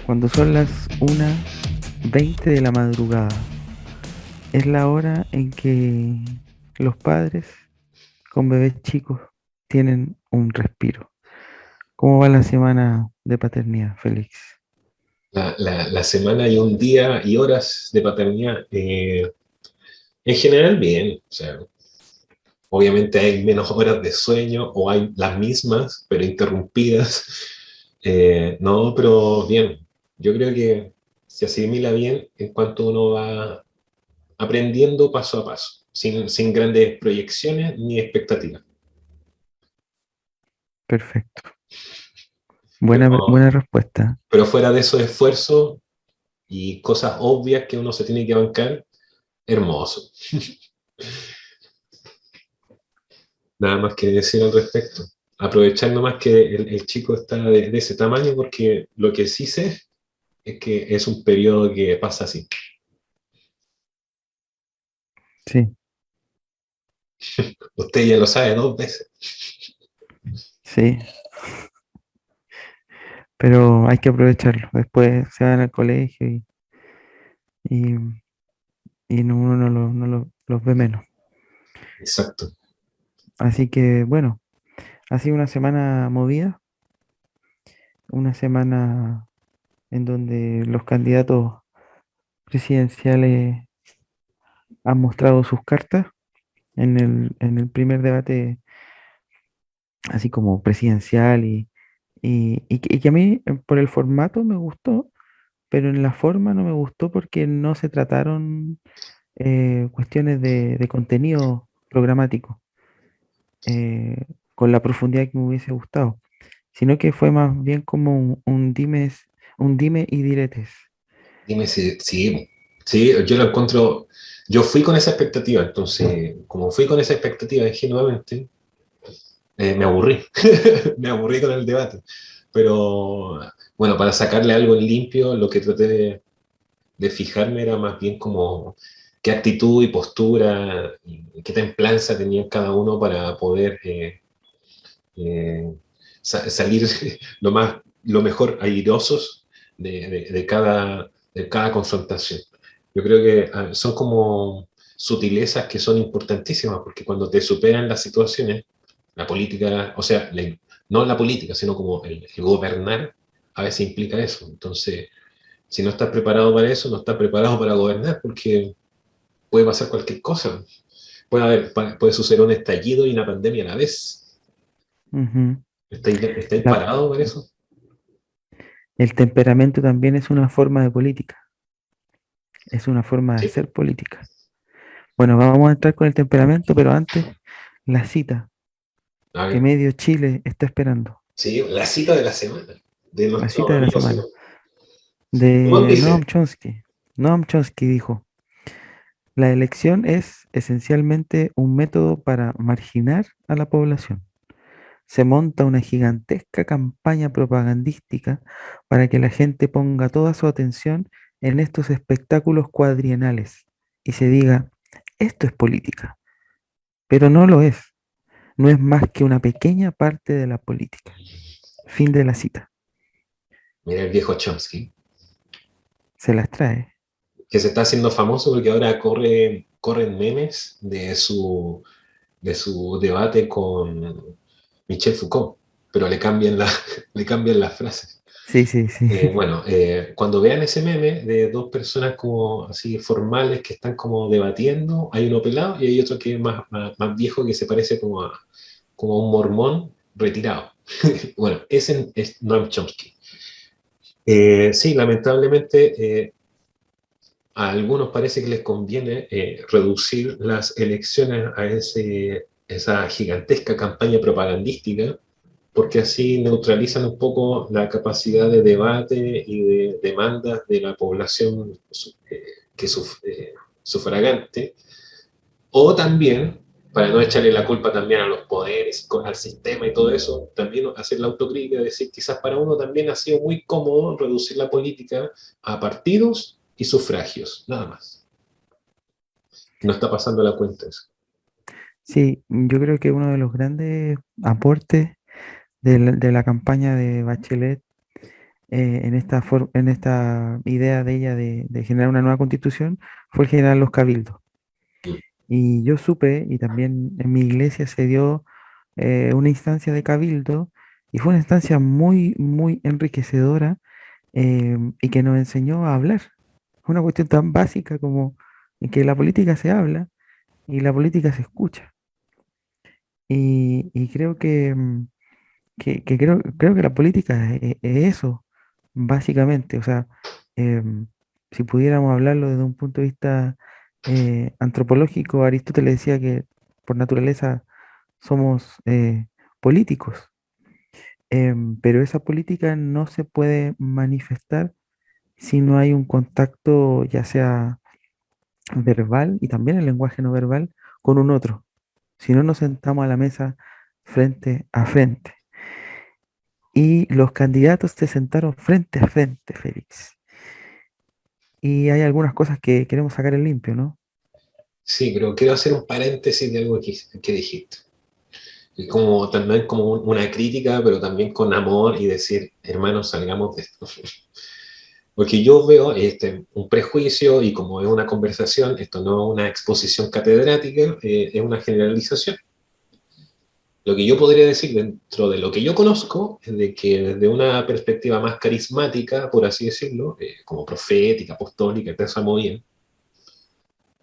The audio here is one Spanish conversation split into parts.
Cuando son las 1:20 de la madrugada, es la hora en que los padres con bebés chicos tienen un respiro. ¿Cómo va la semana de paternidad, Félix? La semana y un día y horas de paternidad, en general bien, o sea, obviamente hay menos horas de sueño o hay las mismas, pero interrumpidas. No, pero bien, yo creo que se asimila bien en cuanto uno va aprendiendo paso a paso, sin grandes proyecciones ni expectativas. Perfecto. Pero, Buena respuesta. pero fuera de esos esfuerzos y cosas obvias que uno se tiene que bancar, hermoso. Nada más que decir al respecto. Aprovechar nomás que el chico está de ese tamaño, porque lo que sí sé es que es un periodo que pasa así. Sí, Usted ya lo sabe 2 veces. sí, pero hay que aprovecharlo. Después se van al colegio y, uno los ve menos. Exacto. Así que bueno, ha sido una semana movida, una semana en donde los candidatos presidenciales han mostrado sus cartas en el primer debate, así como presidencial y que a mí por el formato me gustó, pero en la forma no me gustó porque no se trataron cuestiones de contenido programático eh, con la profundidad que me hubiese gustado, sino que fue más bien como un dime y diretes. Dime si, sí, sí, yo lo encuentro, yo fui con esa expectativa, entonces, como fui con esa expectativa ingenuamente, me aburrí, me aburrí con el debate. Pero bueno, para sacarle algo en limpio, lo que traté de fijarme era más bien como qué actitud y postura y qué templanza tenía cada uno para poder eh, salir lo mejor airosos de cada confrontación. Yo creo que son como sutilezas que son importantísimas, porque cuando te superan las situaciones, la política, o sea, no la política, sino como el gobernar, a veces implica eso. Entonces, si no estás preparado para eso, no estás preparado para gobernar, porque puede pasar cualquier cosa. Puede suceder un estallido y una pandemia a la vez. Ujú. ¿Estáis La- parados para eso? el temperamento también es una forma de política, es una forma de Sí. ser política. Bueno, vamos a entrar con el temperamento, pero antes la cita A que ver, medio Chile está esperando, sí, la cita de la semana de la nuestro cita de la amigo semana, Simón. Simón de Noam dice, Chomsky. Noam Chomsky dijo, la elección es esencialmente un método para marginar a la población. Se monta una gigantesca campaña propagandística para que la gente ponga toda su atención en estos espectáculos cuadrienales y se diga, esto es política, pero no lo es. No es más que una pequeña parte de la política. Fin de la cita. mira el viejo Chomsky, Se las trae. que se está haciendo famoso porque ahora corren memes de su debate con Michel Foucault, pero le cambian las frases. Sí, sí, sí. Bueno, cuando vean ese meme de dos personas como así formales que están como debatiendo, hay uno pelado y hay otro que es más viejo, que se parece como un mormón retirado. Bueno, ese es Noam Chomsky. Sí, lamentablemente a algunos parece que les conviene reducir las elecciones a esa gigantesca campaña propagandística, porque así neutralizan un poco la capacidad de debate y de demandas de la población que sufragante, o también, para no echarle la culpa también a los poderes, al sistema y todo eso, también hacer la autocrítica, decir, quizás para uno también ha sido muy cómodo reducir la política a partidos y sufragios, nada más. No está pasando la cuenta eso. Sí, yo creo que uno de los grandes aportes de la campaña de Bachelet en esta idea de ella de generar una nueva constitución fue el generar los cabildos. Mm. Y yo supe, y también en mi iglesia se dio una instancia de cabildo, y fue una instancia muy, muy enriquecedora y que nos enseñó a hablar. Una cuestión tan básica como en que la política se habla y la política se escucha. Y creo creo que la política es eso, básicamente. O sea, em, si pudiéramos hablarlo desde un punto de vista antropológico, Aristóteles decía que por naturaleza somos políticos. Pero esa política no se puede manifestar si no hay un contacto, ya sea verbal y también el lenguaje no verbal, con un otro. Si no nos sentamos a la mesa frente a frente. Y los candidatos se sentaron frente a frente, Félix. Y hay algunas cosas que queremos sacar en limpio, ¿no? Sí, pero quiero hacer un paréntesis de algo que dijiste. Y como también como una crítica, pero también con amor y decir, hermanos, salgamos de esto. Porque yo veo un prejuicio y como es una conversación, esto no es una exposición catedrática, es una generalización. Lo que yo podría decir dentro de lo que yo conozco es de que desde una perspectiva más carismática, por así decirlo, como profética, apostólica, toda esa movida,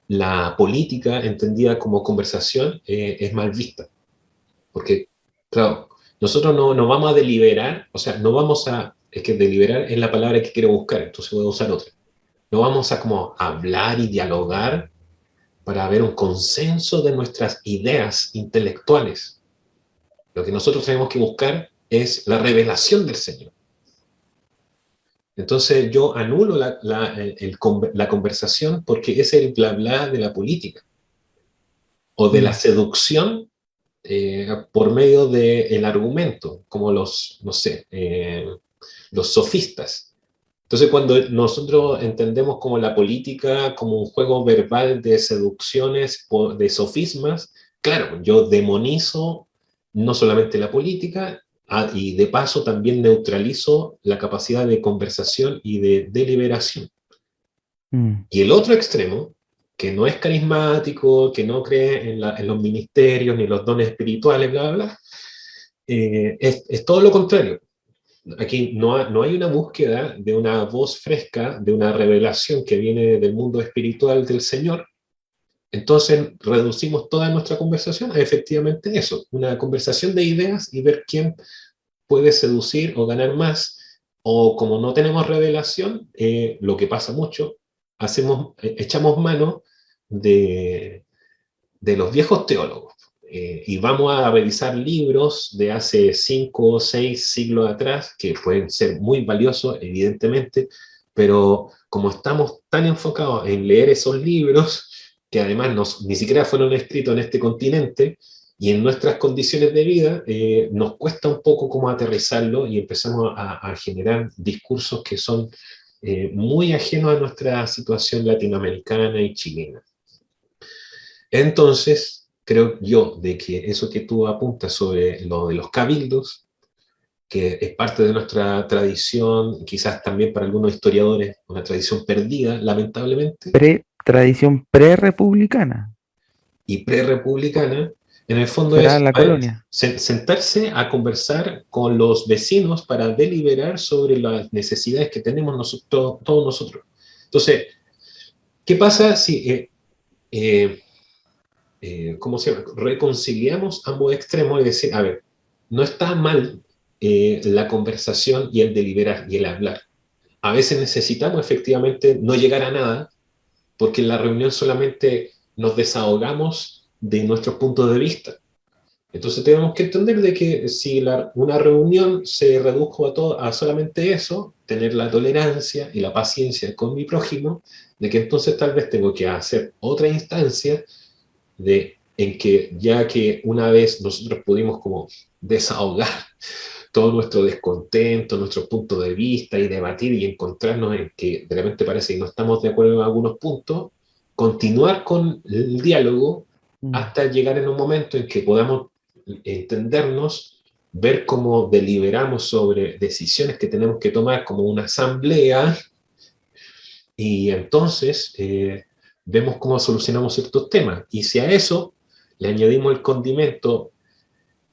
la política entendida como conversación es mal vista. Porque, claro, nosotros no vamos a deliberar, o sea, no vamos a, es que deliberar es la palabra que quiero buscar, entonces voy a usar otra. No vamos a como hablar y dialogar para ver un consenso de nuestras ideas intelectuales. Lo que nosotros tenemos que buscar es la revelación del Señor. Entonces yo anulo la conversación porque es el bla bla de la política o de la Mm, seducción por medio del argumento, como los, no sé, los sofistas. Entonces, cuando nosotros entendemos como la política como un juego verbal de seducciones, de sofismas, claro, yo demonizo no solamente la política, y de paso también neutralizo la capacidad de conversación y de deliberación. mm, Y el otro extremo, que no es carismático, que no cree en los ministerios ni los dones espirituales, bla, bla, bla, es todo lo contrario. Aquí no hay una búsqueda de una voz fresca, de una revelación que viene del mundo espiritual del Señor. Entonces reducimos toda nuestra conversación a efectivamente eso, una conversación de ideas y ver quién puede seducir o ganar más. O como no tenemos revelación, lo que pasa mucho, echamos mano de, de los viejos teólogos. Y vamos a revisar libros de hace 5 o 6 siglos atrás, que pueden ser muy valiosos, evidentemente, pero como estamos tan enfocados en leer esos libros, que además ni siquiera fueron escritos en este continente, y en nuestras condiciones de vida, nos cuesta un poco como aterrizarlo y empezamos a generar discursos que son muy ajenos a nuestra situación latinoamericana y chilena. Entonces, creo yo de que eso que tú apuntas sobre lo de los cabildos, que es parte de nuestra tradición, quizás también para algunos historiadores, una tradición perdida, lamentablemente, Tradición pre-republicana. y pre-republicana, en el fondo Será es la colonia. sentarse a conversar con los vecinos para deliberar sobre las necesidades que tenemos nosotros, todos nosotros. Entonces, ¿qué pasa si ¿cómo se llama? Reconciliamos ambos extremos y decir, a ver, no está mal la conversación y el deliberar y el hablar. A veces necesitamos efectivamente no llegar a nada porque en la reunión solamente nos desahogamos de nuestros puntos de vista. Entonces tenemos que entender de que si una reunión se redujo a solamente eso, tener la tolerancia y la paciencia con mi prójimo, de que entonces tal vez tengo que hacer otra instancia en que ya que una vez nosotros pudimos como desahogar todo nuestro descontento, nuestro punto de vista y debatir y encontrarnos en que de repente parece que no estamos de acuerdo en algunos puntos, continuar con el diálogo Mm, hasta llegar en un momento en que podamos entendernos ver cómo deliberamos sobre decisiones que tenemos que tomar como una asamblea y entonces vemos cómo solucionamos ciertos temas. Y si a eso le añadimos el condimento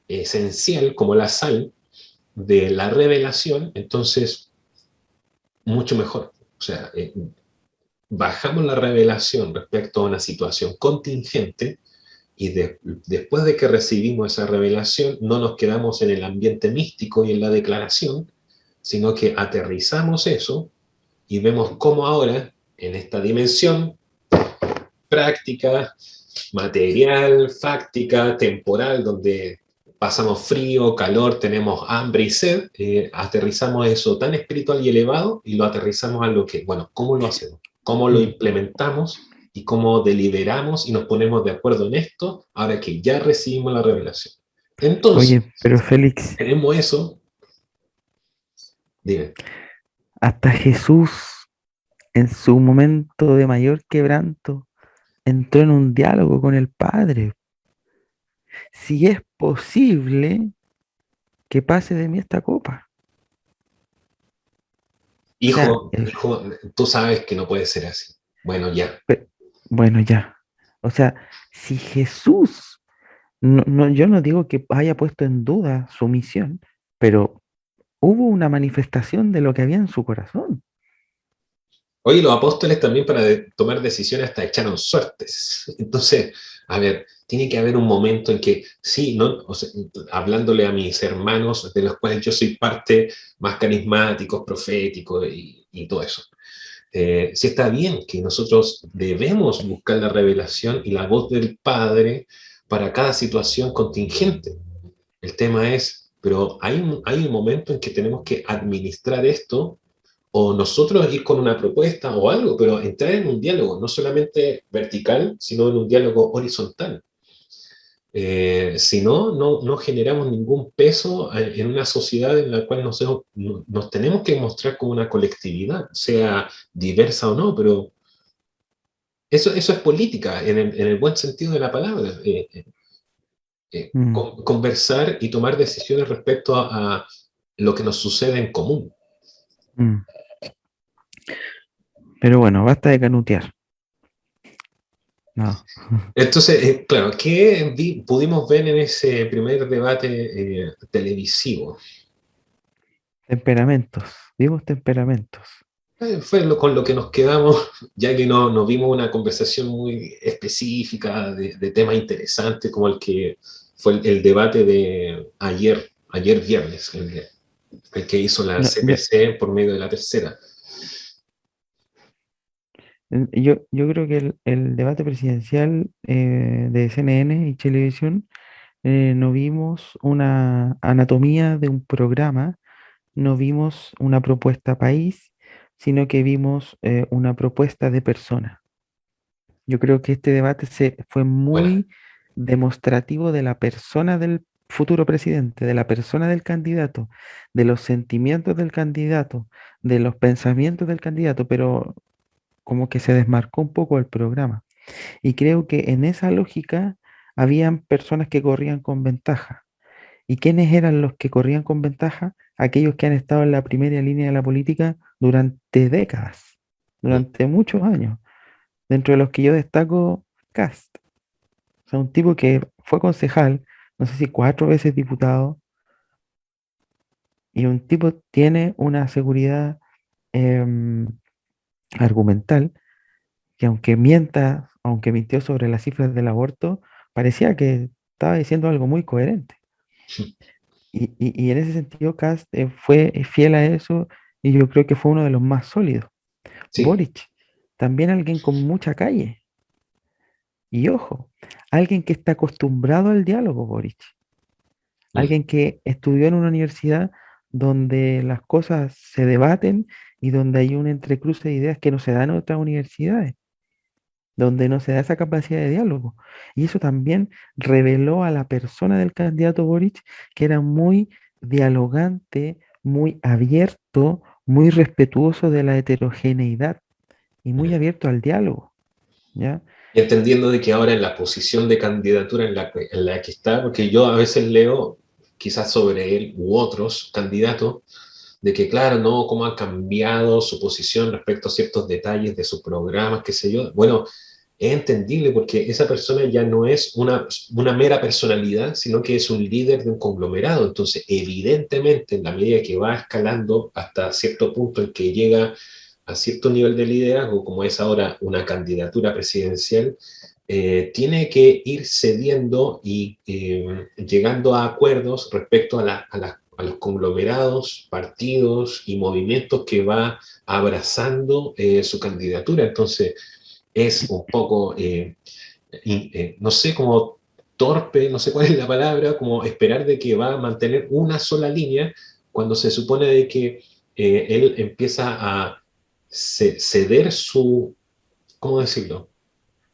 esencial como la sal de la revelación, entonces mucho mejor. O sea, bajamos la revelación respecto a una situación contingente y después de que recibimos esa revelación, no nos quedamos en el ambiente místico y en la declaración, sino que aterrizamos eso y vemos cómo ahora, en esta dimensión práctica, material, fáctica, temporal, donde pasamos frío, calor, tenemos hambre y sed, aterrizamos eso tan espiritual y elevado y lo aterrizamos a lo que, bueno, ¿cómo lo hacemos? ¿Cómo lo Mm. implementamos? Y cómo deliberamos y nos ponemos de acuerdo en esto ahora que ya recibimos la revelación. Entonces, Oye, pero Félix, tenemos eso, dime, hasta Jesús en su momento de mayor quebranto entró en un diálogo con el Padre. Si es posible que pase de mí esta copa. O sea, hijo, tú sabes que no puede ser así. Bueno, ya. bueno, ya. O sea, si Jesús, yo no digo que haya puesto en duda su misión, pero hubo una manifestación de lo que había en su corazón. Oye, los apóstoles también para tomar decisiones hasta echaron suertes. Entonces, a ver, tiene que haber un momento en que, sí, ¿no? O sea, hablándole a mis hermanos, de los cuales yo soy parte, más carismáticos, proféticos y todo eso. Sí está bien que nosotros debemos buscar la revelación y la voz del Padre para cada situación contingente. El tema es, pero hay un momento en que tenemos que administrar esto o nosotros ir con una propuesta o algo, pero entrar en un diálogo, no solamente vertical, sino en un diálogo horizontal. Si no, no generamos ningún peso en una sociedad en la cual nos tenemos que mostrar como una colectividad, sea diversa o no, pero eso es política en el buen sentido de la palabra. Mm, Conversar y tomar decisiones respecto a lo que nos sucede en común. mm. Pero bueno, basta de canutear. No. Entonces, claro, ¿qué pudimos ver en ese primer debate televisivo? Temperamentos, vivos temperamentos. Fue con lo que nos quedamos, ya que no vimos una conversación muy específica de temas interesantes como el que fue el debate de ayer viernes, el que hizo la No, CPC por medio de la tercera. yo creo que el debate presidencial de CNN y televisión no vimos una anatomía de un programa, no vimos una propuesta país, sino que vimos una propuesta de persona. Yo creo que este debate fue Bueno, muy demostrativo de la persona del futuro presidente, de la persona del candidato, de los sentimientos del candidato, de los pensamientos del candidato, pero como que se desmarcó un poco el programa. Y creo que en esa lógica habían personas que corrían con ventaja. ¿Y quiénes eran los que corrían con ventaja? Aquellos que han estado en la primera línea de la política durante décadas, mm, durante muchos años. Dentro de los que yo destaco, Cast. O sea, un tipo que fue concejal, no sé si 4 veces diputado, y un tipo tiene una seguridad em, argumental que aunque mienta, aunque mintió sobre las cifras del aborto, parecía que estaba diciendo algo muy coherente. Y en ese sentido, Kast fue fiel a eso y yo creo que fue uno de los más sólidos. sí, Boric, también alguien con mucha calle. Y ojo, alguien que está acostumbrado al diálogo, Boric. mm, Alguien que estudió en una universidad donde las cosas se debaten y donde hay un entrecruce de ideas que no se dan en otras universidades, donde no se da esa capacidad de diálogo. Y eso también reveló a la persona del candidato Boric que era muy dialogante, muy abierto, muy respetuoso de la heterogeneidad y muy mm. abierto al diálogo, ¿ya? Y entendiendo de que ahora en la posición de candidatura en la que está, porque yo a veces leo quizás sobre él u otros candidatos, de que, claro, no, cómo ha cambiado su posición respecto a ciertos detalles de sus programas, qué sé yo. Bueno, es entendible porque esa persona ya no es una mera personalidad, sino que es un líder de un conglomerado. Entonces, evidentemente, en la medida que va escalando hasta cierto punto en que llega a cierto nivel de liderazgo, como es ahora una candidatura presidencial, tiene que ir cediendo y llegando a acuerdos respecto a los conglomerados, partidos y movimientos que va abrazando su candidatura. Entonces, es un poco, no sé, como torpe, no sé cuál es la palabra, como esperar de que va a mantener una sola línea cuando se supone de que él empieza a ceder su, ¿cómo decirlo?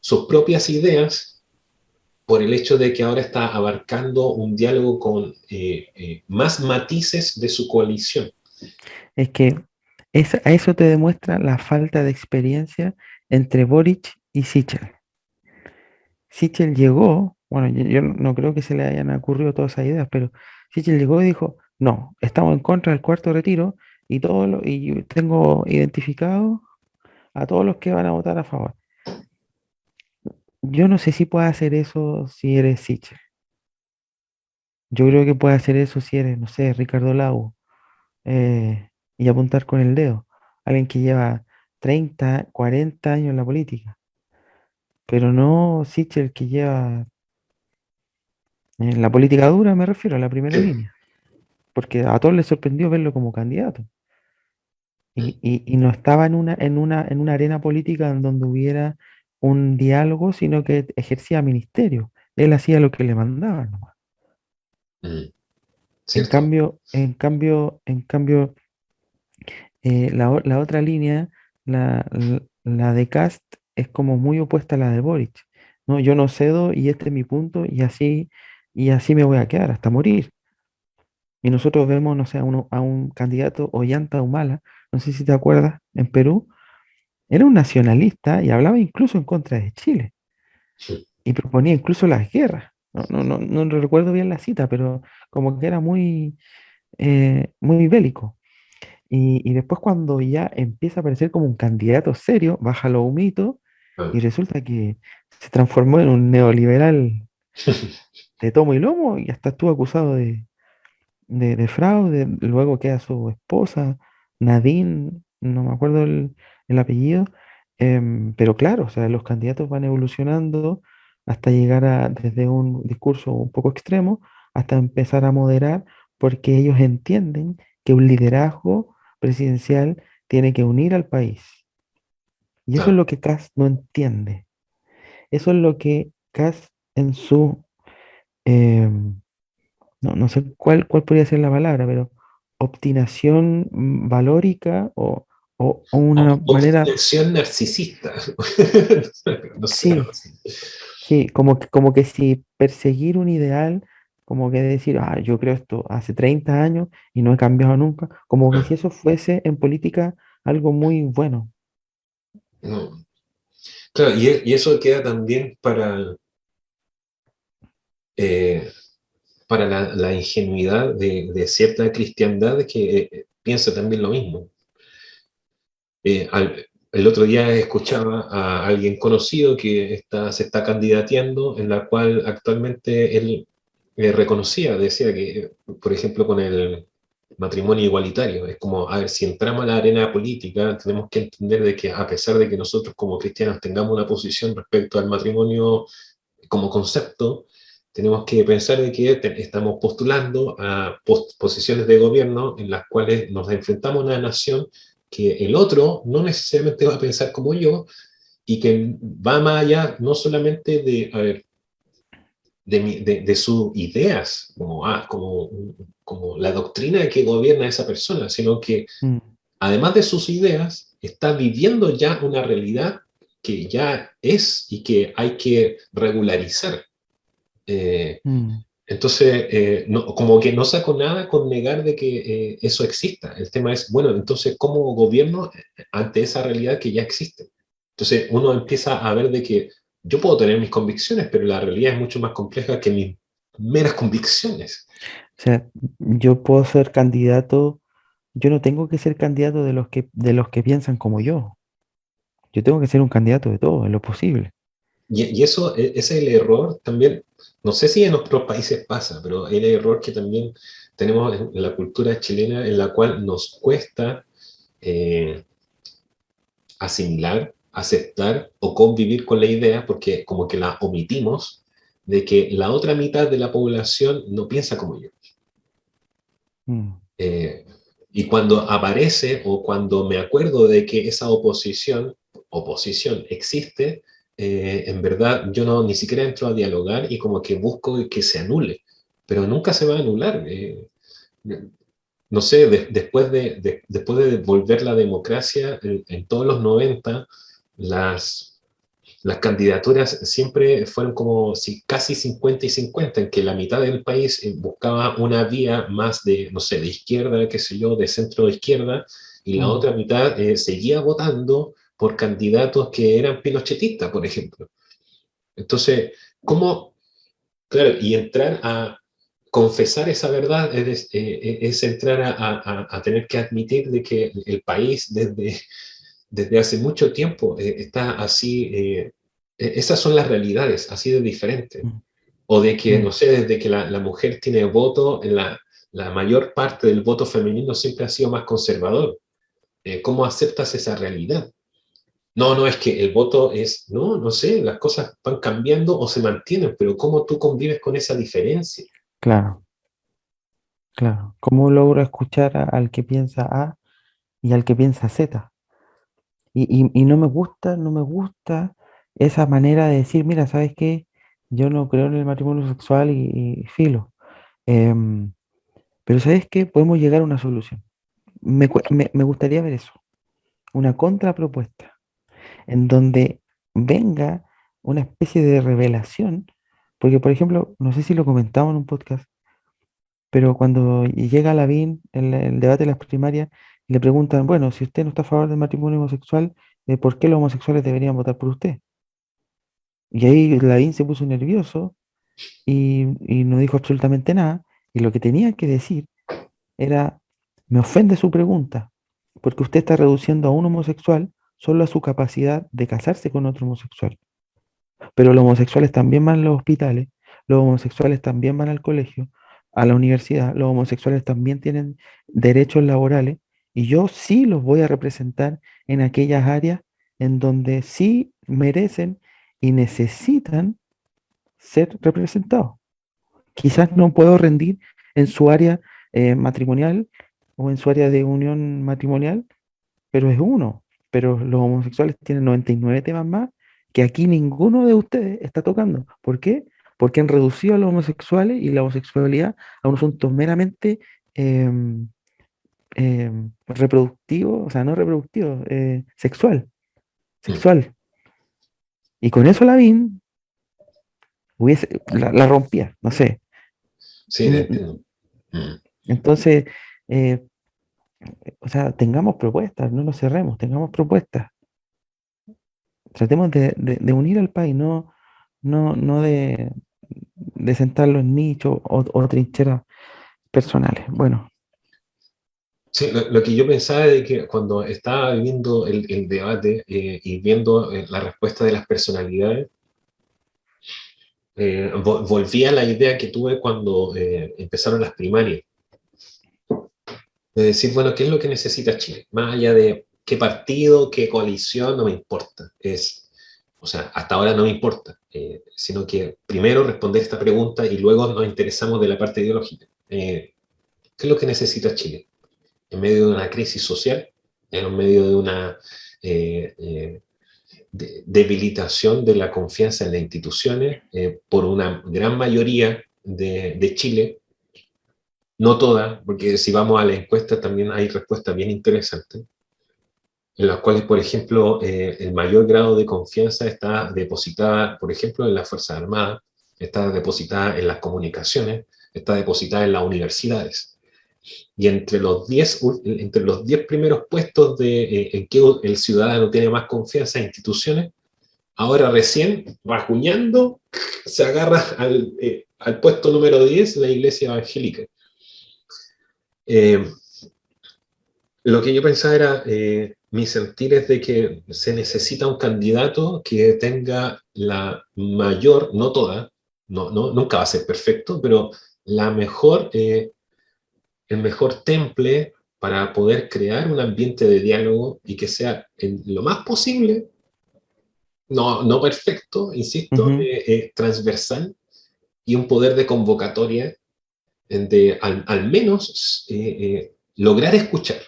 Sus propias ideas por el hecho de que ahora está abarcando un diálogo con más matices de su coalición. Es que a eso te demuestra la falta de experiencia entre Boric y Sichel. Sichel llegó, bueno, yo no creo que se le hayan ocurrido todas esas ideas, pero Sichel llegó y dijo, no, estamos en contra del cuarto retiro y tengo identificado a todos los que van a votar a favor. Yo no sé si puedes hacer eso si eres Sichel. Yo creo que puedes hacer eso si eres, no sé, Ricardo Lago, y apuntar con el dedo. Alguien que lleva 30, 40 años en la política, pero no Sichel que lleva en la política dura, me refiero a la primera Sí. línea, porque a todos les sorprendió verlo como candidato. Y no estaba en una arena política en donde hubiera un diálogo, sino que ejercía ministerio. Él hacía lo que le mandaban nomás. En ¿Cierto? cambio, la otra línea, la de Cast, es como muy opuesta a la de Boric. No, yo no cedo y este es mi punto y así me voy a quedar hasta morir. Y nosotros vemos, no sé, a un candidato, Ollanta Humala, no sé si te acuerdas, en Perú, era un nacionalista y hablaba incluso en contra de Chile y proponía incluso las guerras. No recuerdo bien la cita, pero como que era muy bélico. Y después cuando ya empieza a aparecer como un candidato serio, baja los humitos Ah. y resulta que se transformó en un neoliberal de tomo y lomo y hasta estuvo acusado de fraude. Luego queda su esposa, Nadine, no me acuerdo el apellido, pero claro, o sea, los candidatos van evolucionando hasta llegar desde un discurso un poco extremo hasta empezar a moderar, porque ellos entienden que un liderazgo presidencial tiene que unir al país. Y eso es Ah. lo que Kass no entiende. Eso es lo que Kass en su, em, no sé cuál podría ser la palabra, pero obstinación valórica o una manera, Obstinación narcisista. No sé, algo sí, así. sí, como que si perseguir un ideal, como que decir, yo creo esto hace 30 años y no he cambiado nunca, como que Ah, si eso fuese en política algo muy bueno. no. Claro, y eso queda también eh, para la ingenuidad de cierta cristiandad que piensa también lo mismo. El otro día escuchaba a alguien conocido que se está candidateando, en la cual actualmente él reconocía, decía que, por ejemplo, con el matrimonio igualitario, es como, a ver, si entramos a la arena política, tenemos que entender de que a pesar de que nosotros como cristianos tengamos una posición respecto al matrimonio como concepto, tenemos que pensar de que estamos postulando a posiciones de gobierno en las cuales nos enfrentamos a una nación que el otro no necesariamente va a pensar como yo y que va más allá no solamente de, a ver, de sus ideas, como la doctrina que gobierna a esa persona, sino que Mm, además de sus ideas, está viviendo ya una realidad que ya es y que hay que regularizar. Eh, mm. entonces, como que no saco nada con negar de que eso exista. El tema es, bueno, entonces, ¿cómo gobierno ante esa realidad que ya existe? Entonces, uno empieza a ver de que yo puedo tener mis convicciones, pero la realidad es mucho más compleja que mis meras convicciones. O sea, yo puedo ser candidato, yo no tengo que ser candidato de los que piensan como yo. Yo tengo que ser un candidato de todo, en lo posible. Y eso, ese es el error también, no sé si en otros países pasa, pero el error que también tenemos en la cultura chilena en la cual nos cuesta eh, asimilar, aceptar o convivir con la idea porque como que la omitimos de que la otra mitad de la población no piensa como yo. Mm, Eh, y cuando aparece o cuando me acuerdo de que esa oposición existe, en verdad yo no ni siquiera entro a dialogar y como que busco que se anule, pero nunca se va a anular. No sé, después de volver la democracia en todos los 90 las, las candidaturas siempre fueron como si, casi 50 y 50, en que la mitad del país buscaba una vía más de, no sé, de izquierda, qué sé yo, de centro izquierda, y la mm, otra mitad seguía votando por candidatos que eran pinochetistas, por ejemplo. Entonces, ¿cómo? Claro, y entrar a confesar esa verdad es entrar a tener que admitir de que el país desde hace mucho tiempo está así, esas son las realidades, así de diferentes. mm, O de que, no mm, sé, desde que la mujer tiene voto, la mayor parte del voto femenino siempre ha sido más conservador. ¿Cómo aceptas esa realidad? No, no, es que el voto es, no, no sé, las cosas van cambiando o se mantienen, pero ¿cómo tú convives con esa diferencia? claro, claro. ¿Cómo logro escuchar al que piensa A y al que piensa Z? Y no me gusta esa manera de decir, mira, ¿sabes qué? Yo no creo en el matrimonio sexual y filo. Em, pero ¿sabes qué? Podemos llegar a una solución. Me gustaría ver eso, una contrapropuesta, en donde venga una especie de revelación, porque por ejemplo, no sé si lo comentamos en un podcast, pero cuando llega Lavín en el debate de las primarias, le preguntan, bueno, si usted no está a favor del matrimonio homosexual, ¿por qué los homosexuales deberían votar por usted? Y ahí Lavín se puso nervioso y no dijo absolutamente nada, y lo que tenía que decir era, me ofende su pregunta, porque usted está reduciendo a un homosexual solo a su capacidad de casarse con otro homosexual. Pero los homosexuales también van a los hospitales, los homosexuales también van al colegio, a la universidad, los homosexuales también tienen derechos laborales y yo sí los voy a representar en aquellas áreas en donde sí merecen y necesitan ser representados. Quizás no puedo rendir en su área matrimonial o en su área de unión matrimonial, pero es uno. Pero los homosexuales tienen 99 temas más que aquí ninguno de ustedes está tocando. ¿Por qué? Porque han reducido a los homosexuales y la homosexualidad a un asunto meramente reproductivo, o sea, no reproductivo, sexual, Mm. sexual. Y con eso la rompía, no sé. Sí, te Mm, entiendo. Mm. Entonces, eh, o sea, tengamos propuestas, no nos cerremos, tengamos propuestas. Tratemos de unir al país, no de sentarlo en nichos o trincheras personales. Bueno, Sí, lo que yo pensaba de que cuando estaba viendo el debate y viendo la respuesta de las personalidades, volví a la idea que tuve cuando empezaron las primarias, de decir, bueno, ¿qué es lo que necesita Chile? Más allá de qué partido, qué coalición, no me importa. O sea, hasta ahora no me importa, sino que primero responder esta pregunta y luego nos interesamos de la parte ideológica. ¿Qué es lo que necesita Chile? En medio de una crisis social, en medio de una debilitación de la confianza en las instituciones por una gran mayoría de Chile, no toda, porque si vamos a la encuesta también hay respuestas bien interesantes, en las cuales, por ejemplo, el mayor grado de confianza está depositada, por ejemplo, en las Fuerzas Armadas, está depositada en las comunicaciones, está depositada en las universidades. Y entre los 10 primeros puestos en que el ciudadano tiene más confianza en instituciones, ahora recién, rajuñando, se agarra al puesto número 10 la iglesia evangélica. Eh, lo que yo pensaba era, mi sentir es de que se necesita un candidato que tenga la mayor, no toda, nunca va a ser perfecto, pero la mejor, el mejor temple para poder crear un ambiente de diálogo y que sea en lo más posible, no perfecto, insisto, Ujú. transversal y un poder de convocatoria de al menos lograr escuchar,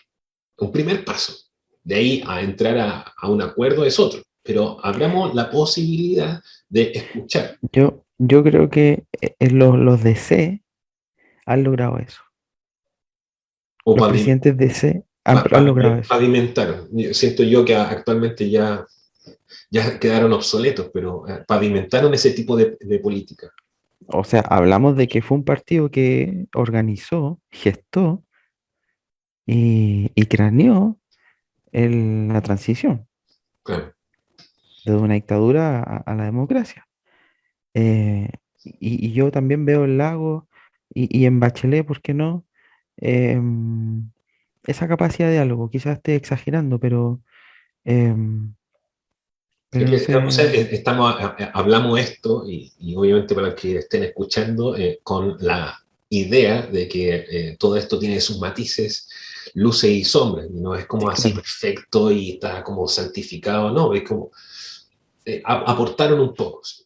un primer paso. De ahí a entrar a un acuerdo es otro, pero abramos la posibilidad de escuchar Yo creo que los DC han logrado eso. o Los presidentes DC han logrado eso. pavimentar. Siento yo que actualmente ya quedaron obsoletos, pero pavimentaron ese tipo de política. O sea, hablamos de que fue un partido que organizó, gestó y craneó la transición Claro. de una dictadura a la democracia. Eh, y yo también veo en Lago y en Bachelet, ¿por qué no? Em, Esa capacidad de diálogo, quizás esté exagerando, em, Es pero no que, o sea, sé, hablamos esto y obviamente para los que estén escuchando, con la idea de que todo esto tiene sus matices, luces y sombras, y no es como así claro. perfecto y está como santificado, no, es como aportaron un poco, ¿sí?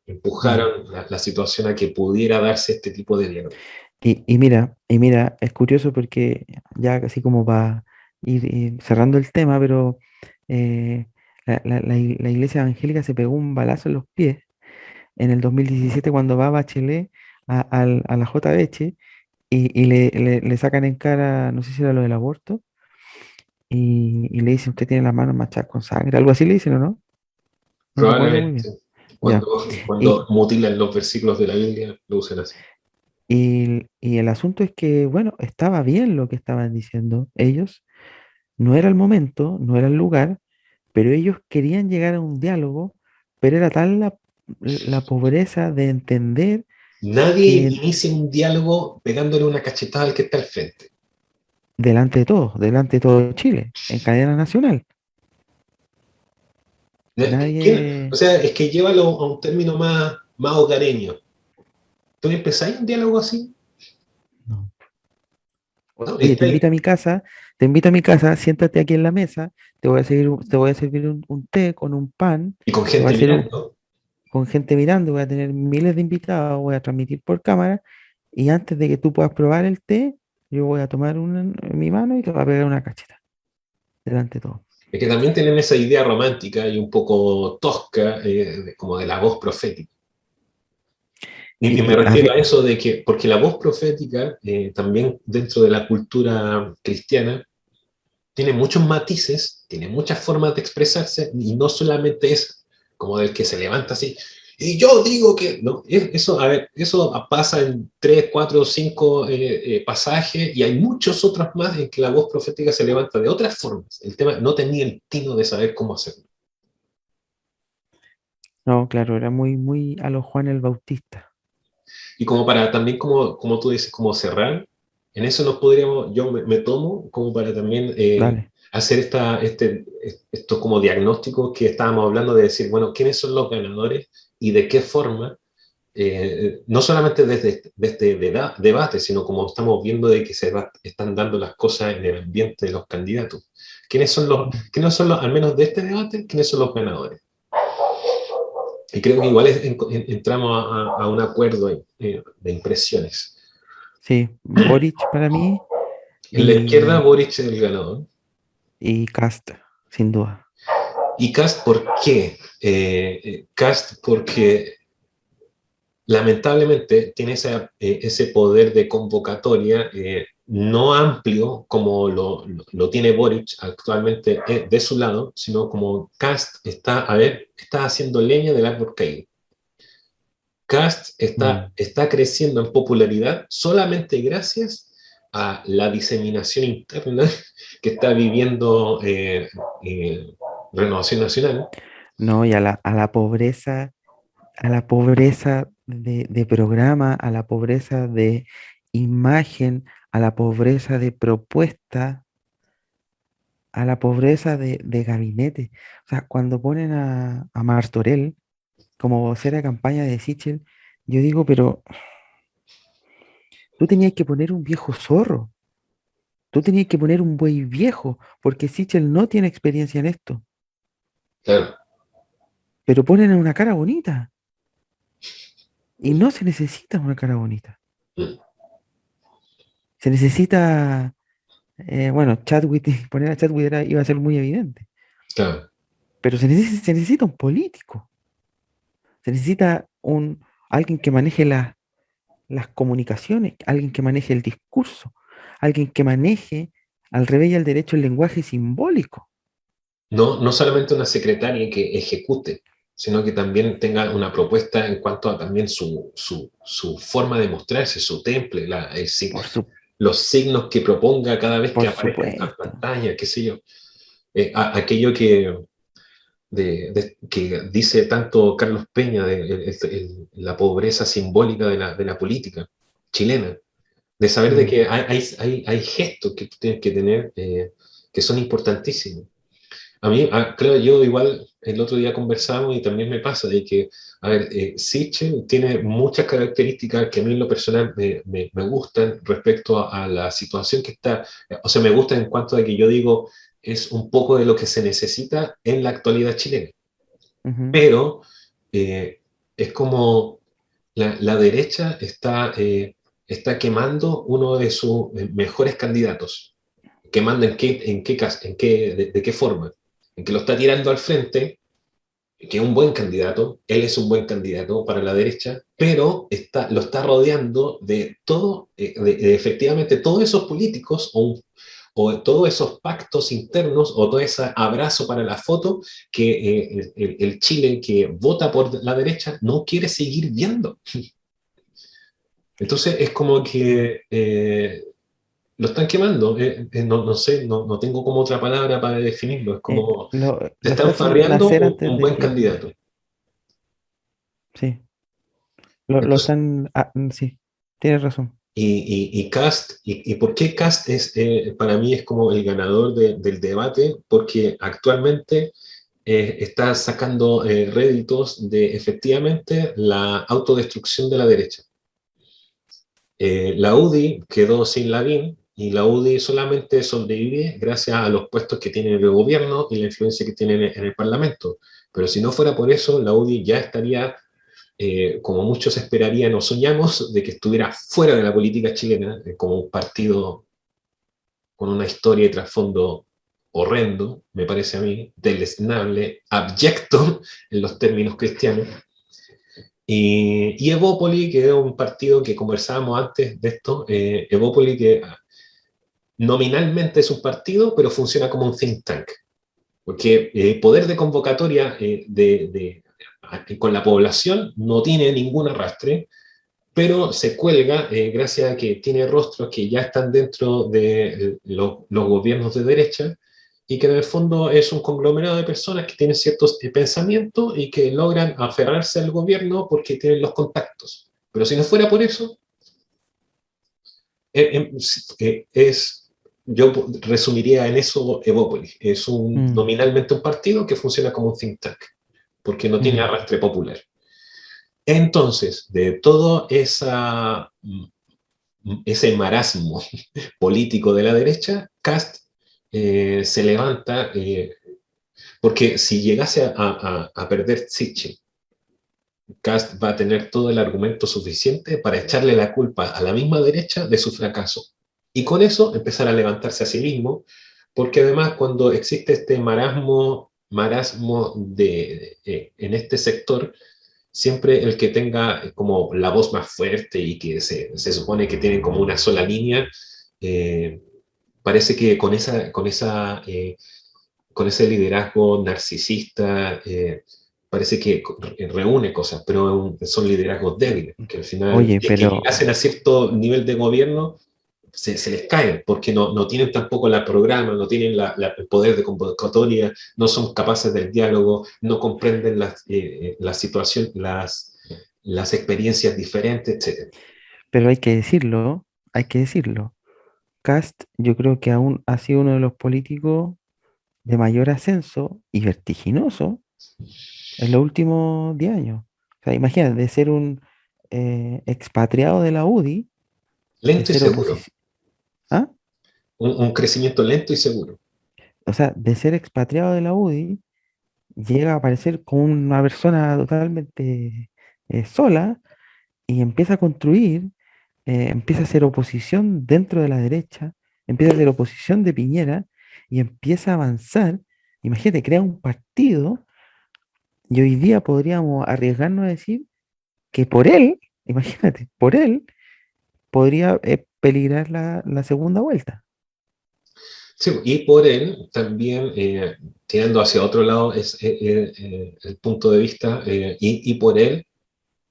Mm. Empujaron la situación a que pudiera darse este tipo de diálogo. Y mira, es curioso porque ya casi como va ir cerrando el tema, pero eh, la iglesia evangélica se pegó un balazo en los pies en el 2017 cuando va Bachelet a la JBH y le sacan en cara, no sé si era lo del aborto, y le dicen, usted tiene las manos manchadas con sangre, algo así le dicen, ¿o no? No recuerdo muy bien. Probablemente Ya. cuando Y, mutilan los versículos de la Biblia, lo usan así. y el asunto es que, bueno, estaba bien lo que estaban diciendo ellos, no era el momento, no era el lugar, pero ellos querían llegar a un diálogo, pero era tal la pobreza de entender Nadie que inicia un diálogo pegándole una cachetada al que está al frente. delante de todo Chile, en cadena nacional, O nadie... sea, es que llévalo a un término más hogareño. ¿Tú empezáis un diálogo así? No. ¿No? Oye, te invito a mi casa, siéntate aquí en la mesa, te voy a servir un té con un pan, Y con te voy a gente hacer mirando. con gente mirando, voy a tener miles de invitados, voy a transmitir por cámara, y antes de que tú puedas probar el té, yo voy a tomar una en mi mano y te voy a pegar una cacheta, delante de todo. Es que también tienen esa idea romántica y un poco tosca, como de la voz profética. Y me refiero a eso de que, porque la voz profética, también dentro de la cultura cristiana, tiene muchos matices, tiene muchas formas de expresarse, y no solamente es como del que se levanta así, y yo digo que, no, eso, a ver, eso pasa en 3, 4, 5 pasajes, y hay muchos otros más en que la voz profética se levanta de otras formas. El tema no tenía el tino de saber cómo hacerlo. No, claro, era muy, muy a lo Juan el Bautista. Y como para también, como tú dices, como cerrar, en eso nos podríamos, yo me tomo como para también Dale. hacer estos como diagnósticos que estábamos hablando de decir, bueno, ¿quiénes son los ganadores y de qué forma? No solamente desde este debate, sino como estamos viendo de que están dando las cosas en el ambiente de los candidatos. ¿Quiénes son los, al menos de este debate, quiénes son los ganadores? Y creo que igual entramos a un acuerdo de impresiones. Sí, Boric para mí En la izquierda, y, Boric es el ganador. y Cast, sin duda. ¿Y Cast por qué? Cast porque lamentablemente tiene ese poder de convocatoria, no amplio como lo tiene Boric actualmente, de su lado, sino como Cast está haciendo leña del árbol caído. Cast Mm. está creciendo en popularidad solamente gracias a la diseminación interna que está viviendo eh, Renovación Nacional. No, y a la pobreza de programa, a la pobreza de imagen, a la pobreza de propuesta, a la pobreza de gabinete. O sea, cuando ponen a Martorell como vocera de campaña de Sichel, yo digo, pero tú tenías que poner un viejo zorro, tú tenías que poner un buey viejo, porque Sichel no tiene experiencia en esto, Claro. pero ponen una cara bonita y no se necesita una cara bonita. Mm, Se necesita, bueno, Chadwick, poner a Chadwick iba a ser muy evidente, claro. pero se necesita un político, se necesita alguien que maneje las comunicaciones, alguien que maneje el discurso, alguien que maneje al revés y al derecho el lenguaje simbólico. No, no solamente una secretaria que ejecute, sino que también tenga una propuesta en cuanto a también su forma de mostrarse, su temple, Por su, los signos que proponga cada vez que por aparezca en la supuesto, pantalla, qué sé yo. Aquello que dice tanto Carlos Peña de la pobreza simbólica de la política chilena, de saber de mm, que hay gestos que tú tienes que tener que son importantísimos. A mí, creo yo, igual el otro día conversamos y también me pasa de que, a ver, Sitchin tiene muchas características que a mí en lo personal me gustan respecto a la situación que está, o sea, me gusta en cuanto a que yo digo, es un poco de lo que se necesita en la actualidad chilena, ujú, pero eh, es como la derecha está quemando uno de sus mejores candidatos. ¿Quemando de qué forma? En que lo está tirando al frente, que es un buen candidato, él es un buen candidato para la derecha, pero lo está rodeando de todo, de efectivamente todos esos políticos o todos esos pactos internos o todo ese abrazo para la foto que el Chile que vota por la derecha no quiere seguir viendo. Entonces es como que lo están quemando. No sé, no tengo como otra palabra para definirlo. Es como te lo están está haciendo farreando nacer antes un de buen tiempo. candidato. Sí, lo Entonces, están, sí, tienes razón. y Cast, y por qué Cast es, para mí es como el ganador del debate? Porque actualmente está sacando réditos de efectivamente la autodestrucción de la derecha. La UDI quedó sin Lavín y la UDI solamente sobrevive gracias a los puestos que tiene en el gobierno y la influencia que tiene en el Parlamento. Pero si no fuera por eso, la UDI ya estaría, como muchos esperarían o soñamos, de que estuviera fuera de la política chilena, como un partido con una historia y trasfondo horrendo, me parece a mí, deleznable, abyecto en los términos cristianos. Y Evópoli, que es un partido que conversábamos antes de esto, Evópoli que nominalmente es un partido, pero funciona como un think tank, porque poder de convocatoria con la población no tiene ningún arrastre, pero se cuelga gracias a que tiene rostros que ya están dentro de los gobiernos de derecha y que en el fondo es un conglomerado de personas que tienen ciertos pensamientos y que logran aferrarse al gobierno porque tienen los contactos. Pero si no fuera por eso, eh, es, yo resumiría en eso Evópolis. Es Mm, nominalmente un partido que funciona como un think tank, porque no tiene mm, arrastre popular. Entonces, de todo ese marasmo político de la derecha, Cast se levanta, porque si llegase a perder Sitchin, Cast va a tener todo el argumento suficiente para echarle la culpa a la misma derecha de su fracaso. Y con eso empezar a levantarse a sí mismo, porque además cuando existe este marasmo en este sector, siempre el que tenga como la voz más fuerte y que se supone que tienen como una sola línea, eh, parece que con ese liderazgo narcisista, parece que reúne cosas, pero son liderazgos débiles, que al final, oye, que pero, llegasen a cierto nivel de gobierno, se les caen, porque no tienen tampoco la programa, no tienen el poder de convocatoria, no son capaces del diálogo, no comprenden la situación, las experiencias diferentes, etc. hay que decirlo, hay que decirlo, Kast yo creo que aún ha sido uno de los políticos de mayor ascenso y vertiginoso en los últimos 10 años. O sea, imagínate, de ser un expatriado de la UDI, de Lento y ser seguro. oposición, ¿ah? Un crecimiento lento y seguro. O sea, de ser expatriado de la UDI, llega a aparecer como una persona totalmente sola y empieza a construir, empieza a hacer oposición dentro de la derecha, empieza a hacer oposición de Piñera y empieza a avanzar. Imagínate, crea un partido y hoy día podríamos arriesgarnos a decir que por él, imagínate, por él podría peligrar la segunda vuelta. Sí, y por él también, tirando hacia otro lado, es el punto de vista, y por él,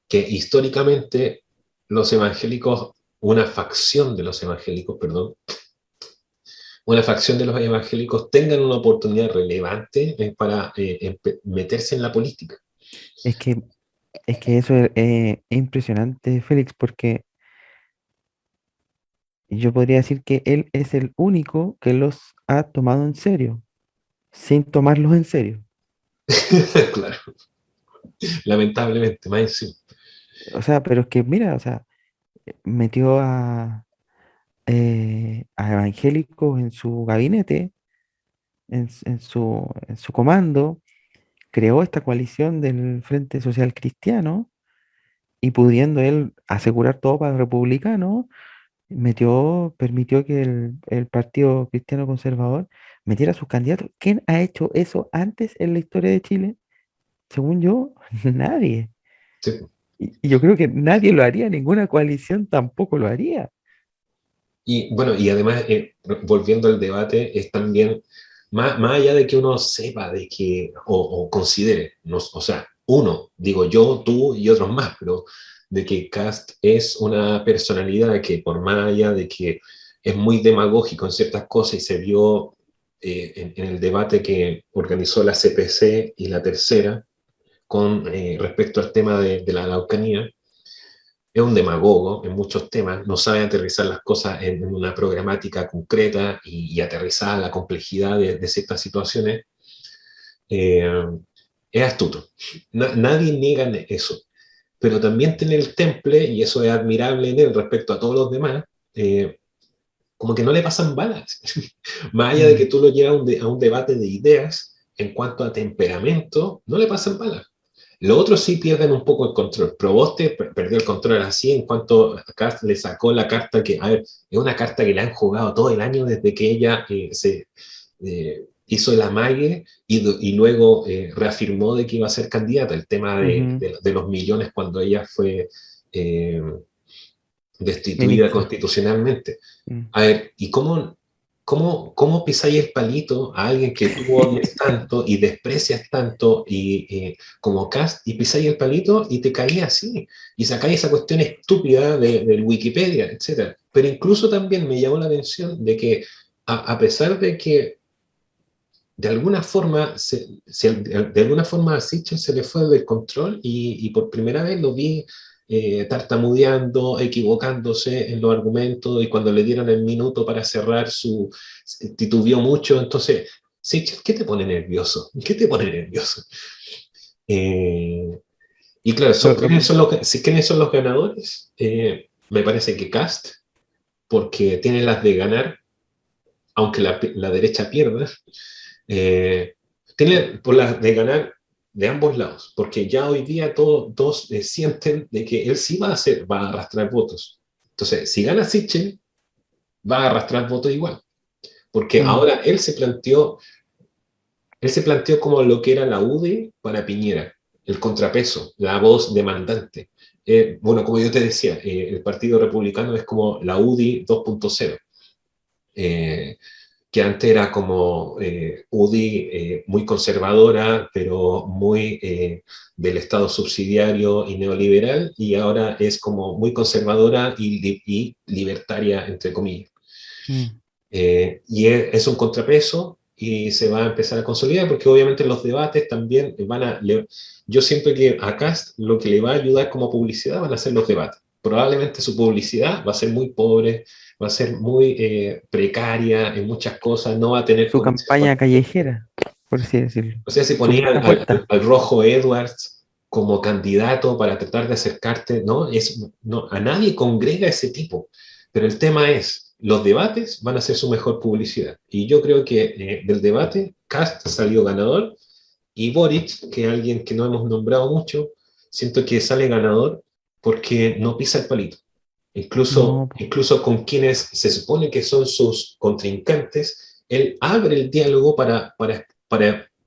que históricamente los evangélicos, una facción de los evangélicos, perdón, una facción de los evangélicos tengan una oportunidad relevante para meterse en la política. Es que, es que eso es impresionante, Félix, porque yo podría decir que él es el único que los ha tomado en serio, sin tomarlos en serio. Claro, lamentablemente, más encima. O sea, pero es que mira, o sea, metió a evangélicos en su gabinete, en su comando, creó esta coalición del Frente Social Cristiano y pudiendo él asegurar todo para el republicano, permitió que el Partido Cristiano Conservador metiera a sus candidatos. ¿Quién ha hecho eso antes en la historia de Chile? Según yo, nadie. Sí. Y yo creo que nadie lo haría, ninguna coalición tampoco lo haría. Y bueno, y además, volviendo al debate, es también, más allá de que uno sepa de que, o considere, no, o sea, uno, digo yo, tú y otros más, pero de que Cast es una personalidad que por más allá de que es muy demagógico en ciertas cosas y se vio en el debate que organizó la CPC y la tercera con respecto al tema de la Araucanía, es un demagogo en muchos temas, no sabe aterrizar las cosas en una programática concreta y aterrizar la complejidad de ciertas situaciones. Eh, es astuto. Nadie niega eso, pero también tiene el temple, y eso es admirable en él respecto a todos los demás, como que no le pasan balas. Más allá de que Mm, tú lo llevas a un debate de ideas, en cuanto a temperamento, no le pasan balas. Los otros sí pierden un poco el control. Proboste perdió el control así en cuanto acá le sacó la carta que, a ver, es una carta que le han jugado todo el año desde que ella se hizo el amague y luego reafirmó de que iba a ser candidata. El tema ujú, de los millones cuando ella fue eh, destituida ministra. constitucionalmente. Mm. A ver, ¿y cómo pisáis el palito a alguien que tú odias tanto y desprecias tanto como Cast y pisáis el palito y te caía así? Y sacáis esa cuestión estúpida del Wikipedia, etcétera. Pero incluso también me llamó la atención de que a pesar de que de alguna forma, de alguna forma a Sitchin se le fue del control y por primera vez lo vi tartamudeando, equivocándose en los argumentos y cuando le dieron el minuto para cerrar titubeó mucho. Entonces, Sitchin, ¿qué te pone nervioso? ¿Qué te pone nervioso? Eh, y claro, Lo ¿quiénes que, son quiénes son los ganadores? Me parece que Cast, porque tiene las de ganar, aunque la derecha pierda. Eh, Tiene por las de ganar de ambos lados, porque ya hoy día todos sienten de que él sí va a arrastrar votos. Entonces, si gana Sichel, va a arrastrar votos igual, porque mm, ahora él se planteó como lo que era la UDI para Piñera, el contrapeso, la voz demandante. Bueno, como yo te decía, el Partido Republicano es como la UDI 2.0. Eh, que antes era como UDI muy conservadora, pero muy del Estado subsidiario y neoliberal, y ahora es como muy conservadora y libertaria, entre comillas. mm. Y es un contrapeso y se va a empezar a consolidar porque obviamente los debates también yo siento que a Cast lo que le va a ayudar como publicidad van a ser los debates. probablemente su publicidad va a ser muy pobre, va a ser muy precaria en muchas cosas, no va a tener Su conexión con campaña la gente. callejera, por así decirlo. O sea, si Su ponía puesta a puesta. al Rojo Edwards como candidato para tratar de acercarte, ¿no? No, a nadie congrega ese tipo. Pero el tema es, los debates van a ser su mejor publicidad. Y yo creo que del debate, Kast salió ganador y Boric, que es alguien que no hemos nombrado mucho, siento que sale ganador porque no pisa el palito. No, po. Incluso con quienes se supone que son sus contrincantes, él abre el diálogo para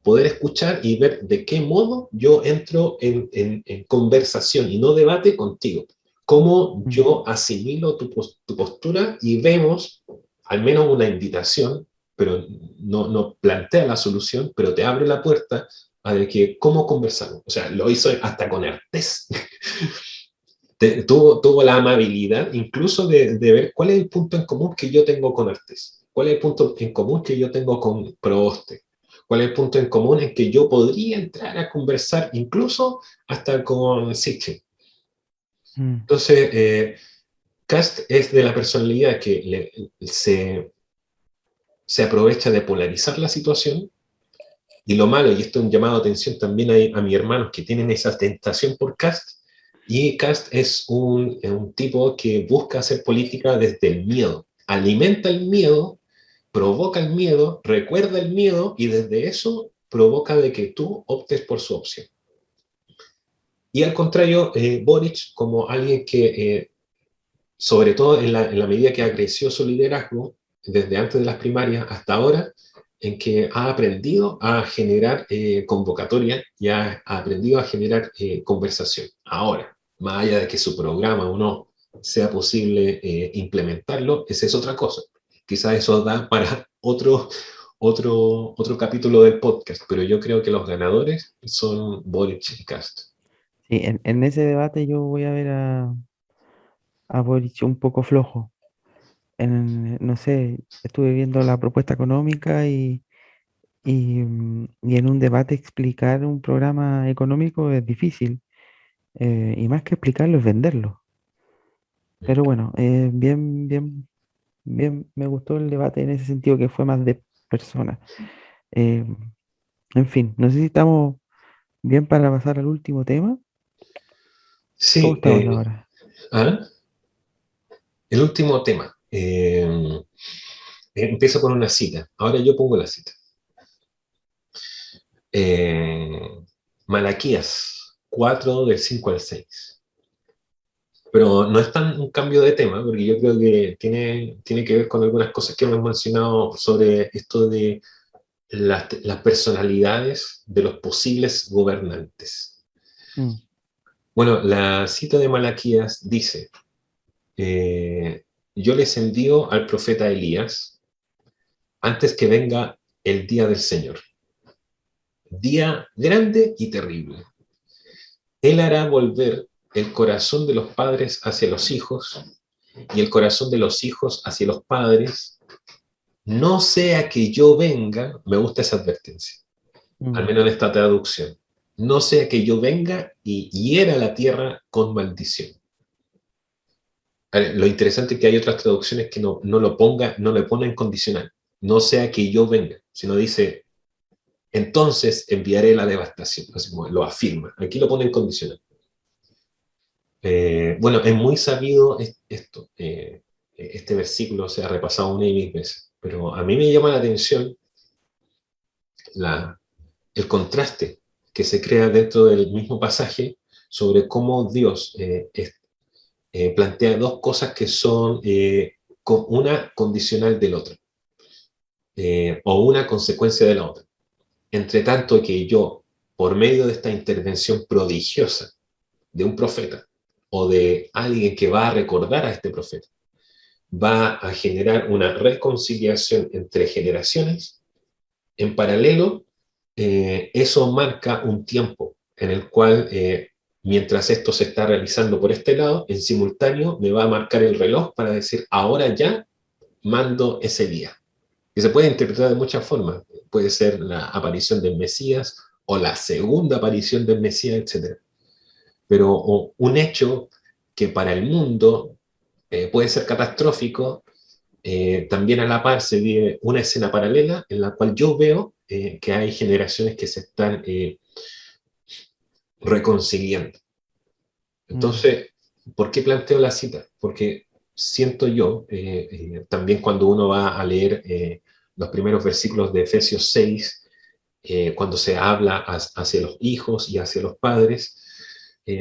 poder escuchar y ver de qué modo yo entro en conversación y no debate contigo. Cómo Mm. yo asimilo tu postura y vemos al menos una invitación, pero no plantea la solución, pero te abre la puerta a de que cómo conversamos. O sea, lo hizo hasta con Artés. Tuvo la amabilidad incluso de ver cuál es el punto en común que yo tengo con Artés, cuál es el punto en común que yo tengo con Proboste, cuál es el punto en común en que yo podría entrar a conversar incluso hasta con Sitchin. Mm. Entonces, Cast es de la personalidad que se aprovecha de polarizar la situación. Y lo malo, y esto es un llamado de atención también a mis hermanos que tienen esa tentación por Cast, y Cast es un tipo que busca hacer política desde el miedo. Alimenta el miedo, provoca el miedo, recuerda el miedo y desde eso provoca de que tú optes por su opción. Y al contrario, Boric, como alguien que, sobre todo en la medida que creció su liderazgo, desde antes de las primarias hasta ahora, en que ha aprendido a generar convocatoria y ha aprendido a generar conversación. Ahora, más allá de que su programa o no sea posible implementarlo, esa es otra cosa. Quizás eso da para otro capítulo del podcast, pero yo creo que los ganadores son Boric y Cast. Sí, en ese debate yo voy a ver a Boric un poco flojo. No sé, estuve viendo la propuesta económica y en un debate explicar un programa económico es difícil. Y más que explicarlo es venderlo. Pero bueno, bien, me gustó el debate en ese sentido que fue más de persona. Eh, en fin, no sé si estamos bien para pasar al último tema. ¿Cómo Sí, estamos la hora? ¿ah? El último tema. Empiezo con una cita. Ahora yo pongo la cita. Eh, Malaquías 4 del 5 al 6. Pero no es tan un cambio de tema, porque yo creo que tiene que ver con algunas cosas que hemos mencionado sobre esto de las personalidades de los posibles gobernantes. Mm, Bueno, la cita de Malaquías dice, yo les envío al profeta Elías antes que venga el día del Señor, día grande y terrible. Él hará volver el corazón de los padres hacia los hijos y el corazón de los hijos hacia los padres. No sea que yo venga, me gusta esa advertencia, al mm, menos en esta traducción, no sea que yo venga y hiera la tierra con maldición. Lo interesante es que hay otras traducciones que no lo ponga, no le ponen condicional. No sea que yo venga, sino dice, entonces enviaré la devastación. Así como lo afirma. Aquí lo pone en condicional. Bueno, es muy sabido esto. Este versículo se ha repasado una y mil veces. Pero a mí me llama la atención la, el contraste que se crea dentro del mismo pasaje sobre cómo Dios plantea dos cosas que son una condicional del otro, o una consecuencia de la otra. Entre tanto que yo, por medio de esta intervención prodigiosa de un profeta o de alguien que va a recordar a este profeta, va a generar una reconciliación entre generaciones, en paralelo, eso marca un tiempo en el cual, mientras esto se está realizando por este lado, en simultáneo me va a marcar el reloj para decir, ahora ya mando ese día. Que se puede interpretar de muchas formas. Puede ser la aparición del Mesías o la segunda aparición del Mesías, etc. Pero un hecho que para el mundo puede ser catastrófico, también a la par se vive una escena paralela en la cual yo veo que hay generaciones que se están reconciliando. mm, Entonces, ¿por qué planteo la cita? Porque siento yo, también cuando uno va a leer los primeros versículos de Efesios 6, cuando se habla hacia los hijos y hacia los padres,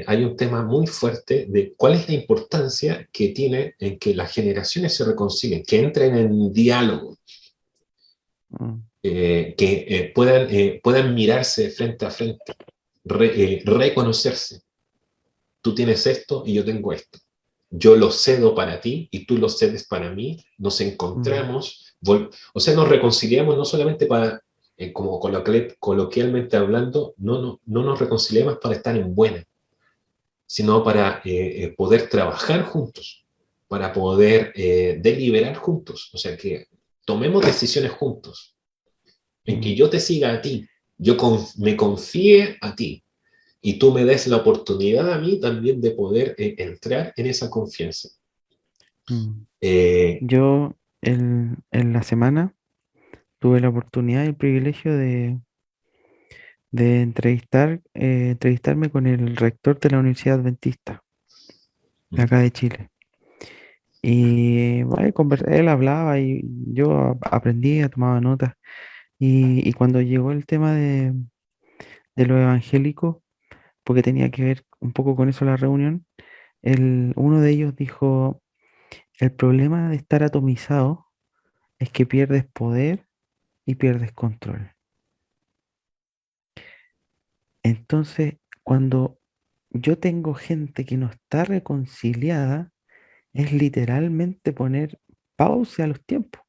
hay un tema muy fuerte de cuál es la importancia que tiene en que las generaciones se reconcilien, que entren en diálogo, mm, puedan mirarse frente a frente, reconocerse. Tú tienes esto y yo tengo esto. Yo lo cedo para ti y tú lo cedes para mí. Nos mm, encontramos, o sea, nos reconciliamos no solamente para, como coloquialmente hablando, no nos reconciliamos para estar en buena, sino para poder trabajar juntos, para poder deliberar juntos. O sea, que tomemos decisiones juntos, en que mm, yo te siga a ti, me confíe a ti, y tú me des la oportunidad a mí también de poder entrar en esa confianza. mm. Eh, Yo en la semana tuve la oportunidad y el privilegio de entrevistarme con el rector de la Universidad Adventista de acá de Chile. Y bueno, él hablaba y yo aprendía, tomaba notas. Y cuando llegó el tema de lo evangélico, porque tenía que ver un poco con eso la reunión, uno de ellos dijo, el problema de estar atomizado es que pierdes poder y pierdes control. Entonces, cuando yo tengo gente que no está reconciliada, es literalmente poner pausa a los tiempos.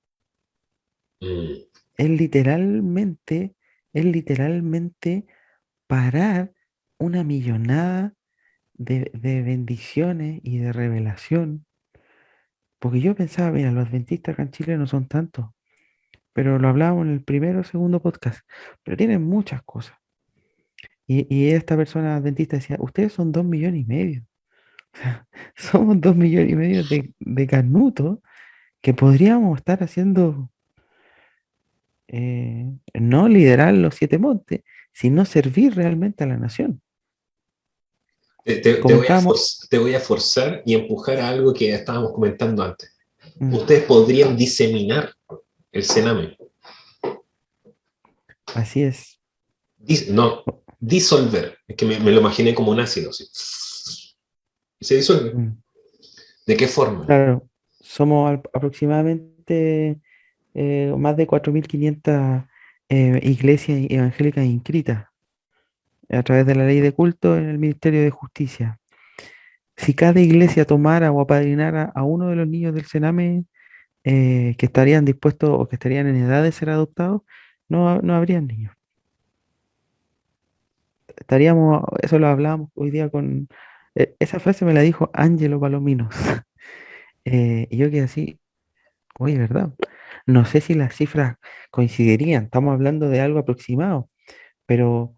mm, Es literalmente, es literalmente parar una millonada de bendiciones y de revelación. Porque yo pensaba, mira, los adventistas acá en Chile no son tantos, pero lo hablábamos en el primero o segundo podcast, pero tienen muchas cosas. Y esta persona adventista decía, ustedes son 2,5 millones. O sea, somos 2,5 millones de canutos que podríamos estar haciendo, no liderar los 7 montes, sino servir realmente a la nación. te Como voy estábamos, te voy a forzar y empujar a algo que estábamos comentando antes. mm, Ustedes podrían diseminar el cename, así es. no, o- disolver, es que me lo imaginé como un ácido, así. Y se disuelve. mm, ¿De qué forma? claro, somos aproximadamente más de 4.500 iglesias evangélicas inscritas a través de la ley de culto en el Ministerio de Justicia. Si cada iglesia tomara o apadrinara a uno de los niños del Sename que estarían dispuestos o que estarían en edad de ser adoptados, no habrían niños. Estaríamos, eso lo hablábamos hoy día esa frase me la dijo Ángelo Palominos. Y yo quedé así, oye, ¿verdad? No sé si las cifras coincidirían, estamos hablando de algo aproximado, pero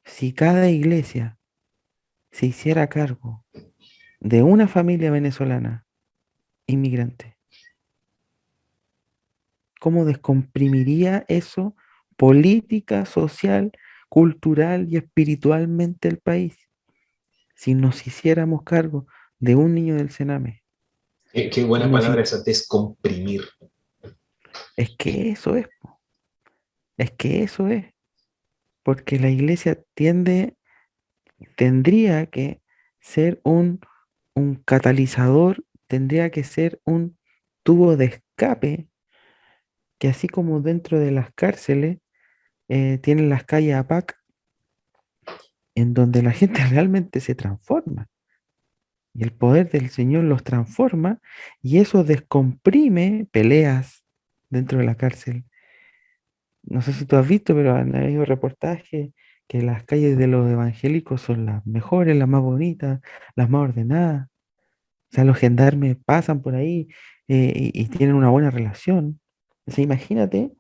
si cada iglesia se hiciera cargo de una familia venezolana inmigrante, ¿cómo descomprimiría eso política, social, cultural y espiritualmente el país si nos hiciéramos cargo de un niño del Sename? Qué Si buena nos, palabra hi- esa, descomprimir. es que eso es que eso es, porque la iglesia tendría que ser un catalizador, tendría que ser un tubo de escape, que así como dentro de las cárceles tienen las calles APAC, en donde la gente realmente se transforma. Y el poder del Señor los transforma y eso descomprime peleas dentro de la cárcel. No sé si tú has visto, pero han habido reportajes que las calles de los evangélicos son las mejores, las más bonitas, las más ordenadas. O sea, los gendarmes pasan por ahí y tienen una buena relación. O sea, imagínate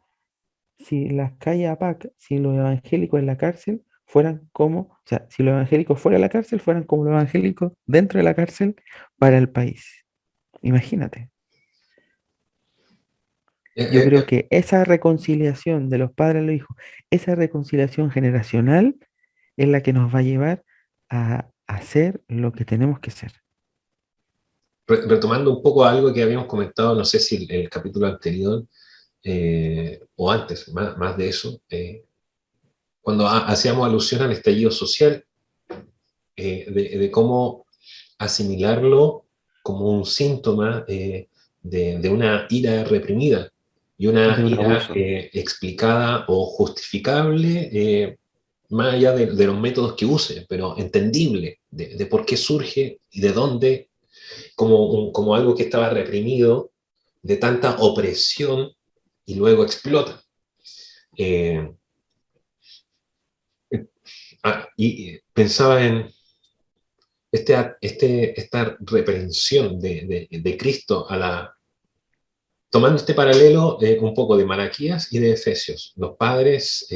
si las calles APAC, si los evangélicos en la cárcel fueran como, o sea, si los evangélicos fuera de la cárcel, fueran como los evangélicos dentro de la cárcel para el país. Imagínate. Yo Eh, creo eh, que esa reconciliación de los padres a los hijos, esa reconciliación generacional es la que nos va a llevar a hacer lo que tenemos que hacer. Retomando un poco algo que habíamos comentado, no sé si el capítulo anterior o antes, más de eso, cuando hacíamos alusión al estallido social, de cómo asimilarlo como un síntoma de una ira reprimida y una De un ira abuso. explicada o justificable, más allá de los métodos que use, pero entendible de por qué surge y de dónde, como algo que estaba reprimido, de tanta opresión y luego explota. Eh, y pensaba en esta reprensión de Cristo tomando este paralelo un poco de Malaquías y de Efesios. Los padres,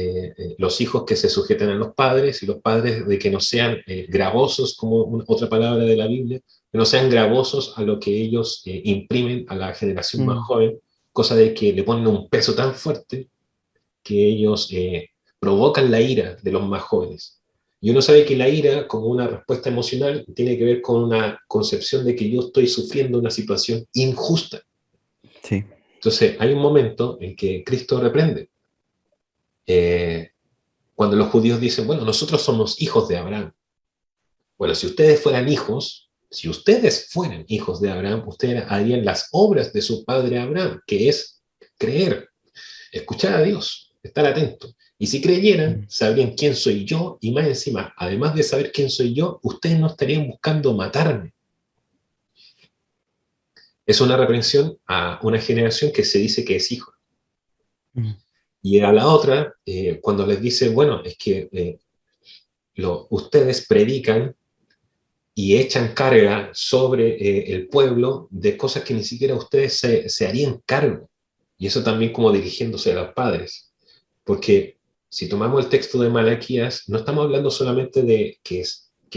los hijos que se sujeten a los padres y los padres de que no sean gravosos, como otra palabra de la Biblia, que no sean gravosos a lo que ellos imprimen a la generación más Mm, joven, cosa de que le ponen un peso tan fuerte que ellos provocan la ira de los más jóvenes. Y uno sabe que la ira, como una respuesta emocional, tiene que ver con una concepción de que yo estoy sufriendo una situación injusta. sí. Entonces, hay un momento en que Cristo reprende. Eh, Cuando los judíos dicen, bueno, nosotros somos hijos de Abraham. Bueno, si ustedes fueran hijos de Abraham, ustedes harían las obras de su padre Abraham, que es creer, escuchar a Dios, estar atento. Y si creyeran, Mm, sabrían quién soy yo y más encima, además de saber quién soy yo, ustedes no estarían buscando matarme. Es una reprensión a una generación que se dice que es hijo. mm, Y a la otra, cuando les dice, bueno, es que ustedes predican y echan carga sobre el pueblo de cosas que ni siquiera ustedes se harían cargo. Y eso también como dirigiéndose a los padres. Porque si tomamos el texto de Malaquías, no estamos hablando solamente de que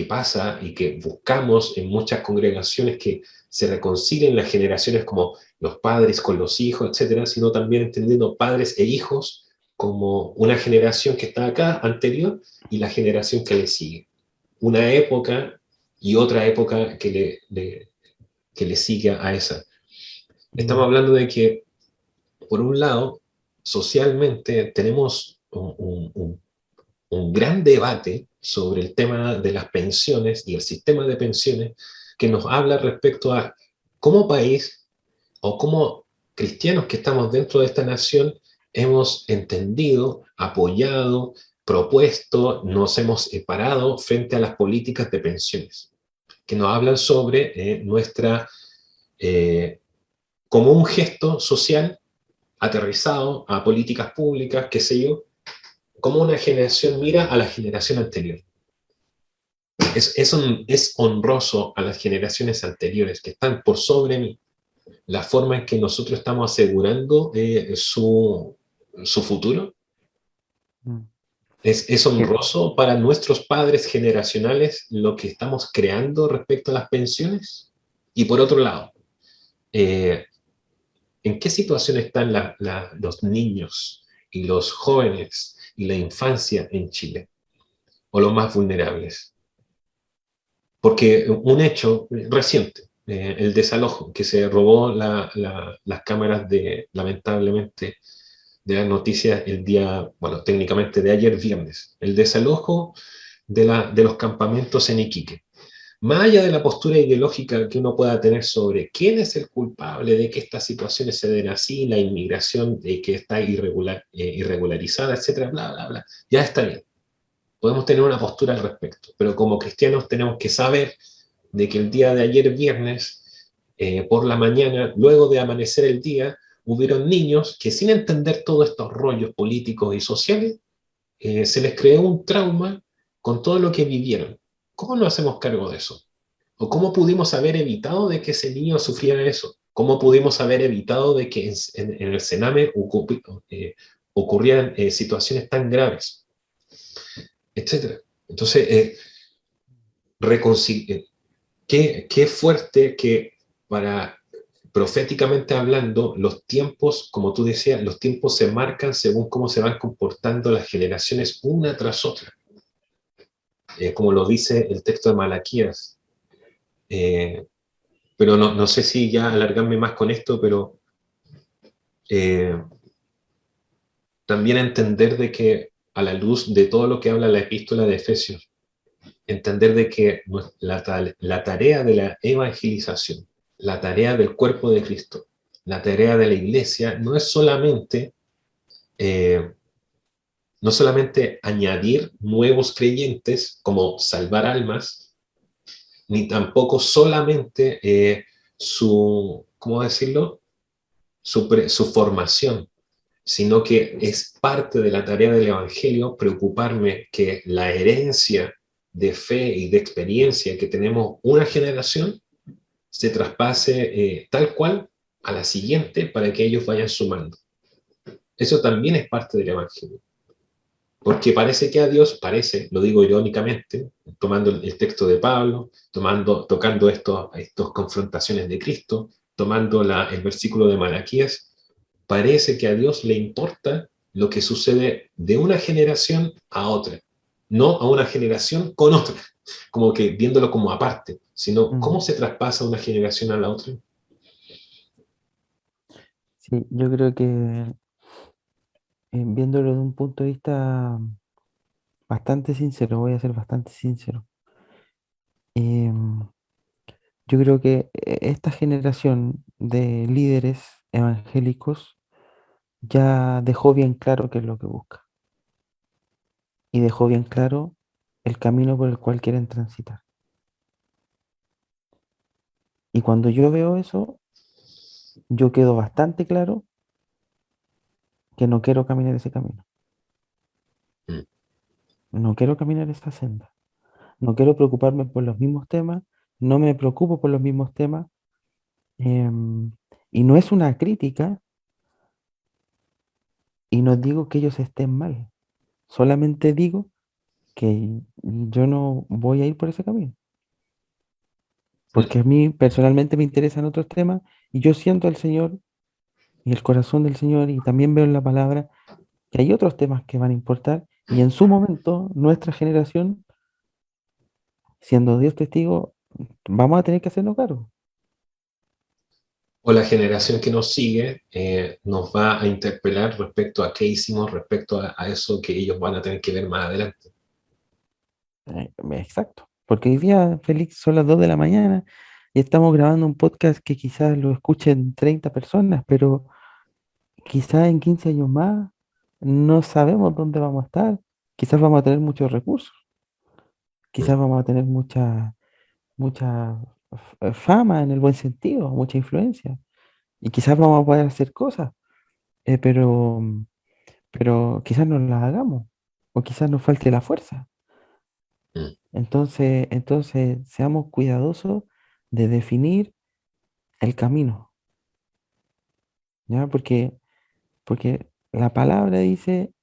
pasa y que buscamos en muchas congregaciones que se reconcilien las generaciones como los padres con los hijos, etcétera, sino también entendiendo padres e hijos como una generación que está acá anterior y la generación que le sigue. Una época y otra época que le sigue a esa. Estamos mm, hablando de que por un lado, socialmente tenemos un gran debate sobre el tema de las pensiones y el sistema de pensiones que nos habla respecto a cómo país o como cristianos que estamos dentro de esta nación hemos entendido, apoyado, propuesto, nos hemos parado frente a las políticas de pensiones, que nos hablan sobre eh, como un gesto social aterrizado a políticas públicas, qué sé yo, cómo una generación mira a la generación anterior. Es honroso a las generaciones anteriores que están por sobre mí, la forma en que nosotros estamos asegurando su futuro. mm. Es Que- honroso para nuestros padres generacionales lo que estamos creando respecto a las pensiones. Y por otro lado, eh, ¿en qué situación están los niños y los jóvenes y la infancia en Chile? O los más vulnerables. Porque un hecho reciente, el desalojo, que se robó las cámaras lamentablemente, de las noticias el día, bueno, técnicamente de ayer viernes, el desalojo de los campamentos en Iquique. Más allá de la postura ideológica que uno pueda tener sobre quién es el culpable de que estas situaciones se den así, la inmigración que está irregularizada, etcétera, bla, bla, bla, ya está bien, podemos tener una postura al respecto, pero como cristianos tenemos que saber de que el día de ayer viernes, por la mañana, luego de amanecer el día, hubieron niños que sin entender todos estos rollos políticos y sociales, se les creó un trauma con todo lo que vivieron. ¿Cómo nos hacemos cargo de eso? ¿O cómo pudimos haber evitado de que ese niño sufriera eso? ¿Cómo pudimos haber evitado de que en el Sename ocurrieran situaciones tan graves? etcétera. Entonces, qué fuerte que para proféticamente hablando, los tiempos, como tú decías, los tiempos se marcan según cómo se van comportando las generaciones una tras otra, como lo dice el texto de Malaquías. Eh, pero no sé si ya alargarme más con esto, pero eh, también entender de que a la luz de todo lo que habla la epístola de Efesios, entender de que la tarea de la evangelización, la tarea del cuerpo de Cristo, la tarea de la iglesia, eh, no solamente añadir nuevos creyentes como salvar almas, ni tampoco solamente ¿cómo decirlo? Su formación, sino que es parte de la tarea del Evangelio preocuparme que la herencia de fe y de experiencia que tenemos una generación se traspase tal cual a la siguiente para que ellos vayan sumando. Eso también es parte del Evangelio. Porque parece que a Dios, parece, lo digo irónicamente, tomando el texto de Pablo, tocando estos confrontaciones de Cristo, tomando el versículo de Malaquías, parece que a Dios le importa lo que sucede de una generación a otra, no a una generación con otra, como que viéndolo como aparte, sino Mm. cómo se traspasa una generación a la otra. Sí, yo creo que viéndolo de un punto de vista bastante sincero, voy a ser bastante sincero. em, yo creo que esta generación de líderes evangélicos ya dejó bien claro qué es lo que busca y dejó bien claro el camino por el cual quieren transitar. Y cuando yo veo eso, yo quedo bastante claro que no quiero caminar ese camino, Mm, no quiero caminar esa senda, no quiero preocuparme por los mismos temas, no me preocupo por los mismos temas. em, y no es una crítica y no digo que ellos estén mal, solamente digo que yo no voy a ir por ese camino, mm. porque a mí personalmente me interesan otros temas y yo siento al Señor y el corazón del Señor y también veo en la palabra que hay otros temas que van a importar y en su momento nuestra generación, siendo Dios testigo, vamos a tener que hacernos cargo. O la generación que nos sigue nos va a interpelar respecto a qué hicimos respecto a eso que ellos van a tener que ver más adelante. Exacto, porque hoy día, Félix, son las 2 de la mañana y estamos grabando un podcast que quizás lo escuchen 30 personas, pero quizás en 15 años más no sabemos dónde vamos a estar. Quizás vamos a tener muchos recursos, Mm, quizás vamos a tener mucha fama en el buen sentido, mucha influencia. Y quizás vamos a poder hacer cosas, eh, pero, pero quizás no las hagamos, o quizás nos falte la fuerza. mm, Entonces seamos cuidadosos de definir el camino, ¿ya? Porque la palabra dice,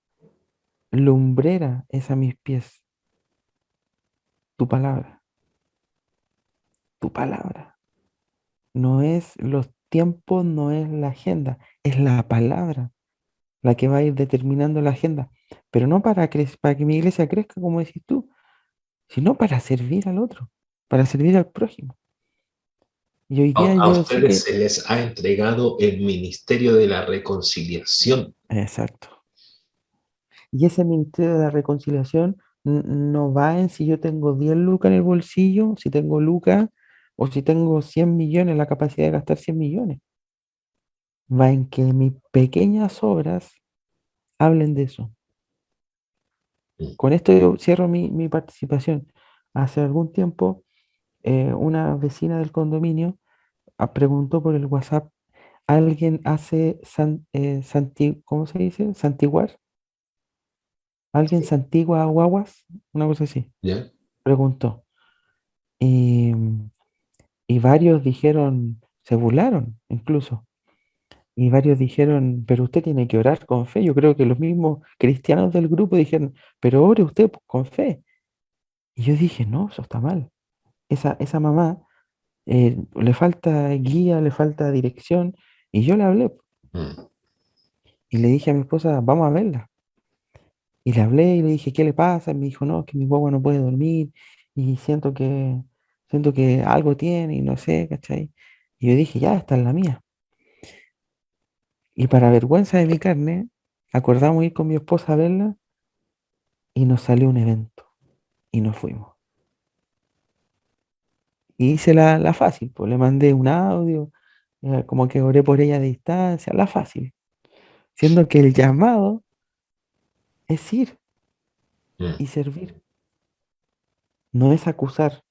lumbrera es a mis pies, tu palabra, tu palabra. No es los tiempos, no es la agenda, es la palabra la que va a ir determinando la agenda, pero no para que mi iglesia crezca, como decís tú, sino para servir al otro, para servir al prójimo. Y hoy día A yo sé ustedes que... se les ha entregado el ministerio de la reconciliación. Exacto. Y ese ministerio de la reconciliación no va en si yo tengo 10 lucas en el bolsillo, si tengo lucas, o si tengo 100 millones, la capacidad de gastar 100 millones. Va en que mis pequeñas obras hablen de eso. Mm, Con esto yo cierro mi participación. Hace algún tiempo, una vecina del condominio preguntó por el WhatsApp, ¿alguien hace ¿cómo se dice? ¿Santiguar? ¿Alguien santigua guaguas? Una cosa así. ¿ya? Preguntó. Y, y varios dijeron, se burlaron incluso. Y varios dijeron, pero usted tiene que orar con fe. Yo creo que los mismos cristianos del grupo dijeron, pero ore usted con fe. Y yo dije, no, eso está mal. Esa mamá le falta guía, le falta dirección. Y yo le hablé mm, y le dije a mi esposa, vamos a verla. Y le hablé y le dije, ¿qué le pasa? Y me dijo, no, que mi guagua no puede dormir y siento que algo tiene y no sé, ¿cachai? Y yo dije, ya, esta es la mía. Y para vergüenza de mi carne, acordamos ir con mi esposa a verla y nos salió un evento y nos fuimos. Y hice la fácil, pues le mandé un audio, como que oré por ella a distancia, la fácil. Siendo que el llamado es ir mm, y servir, no es acusar,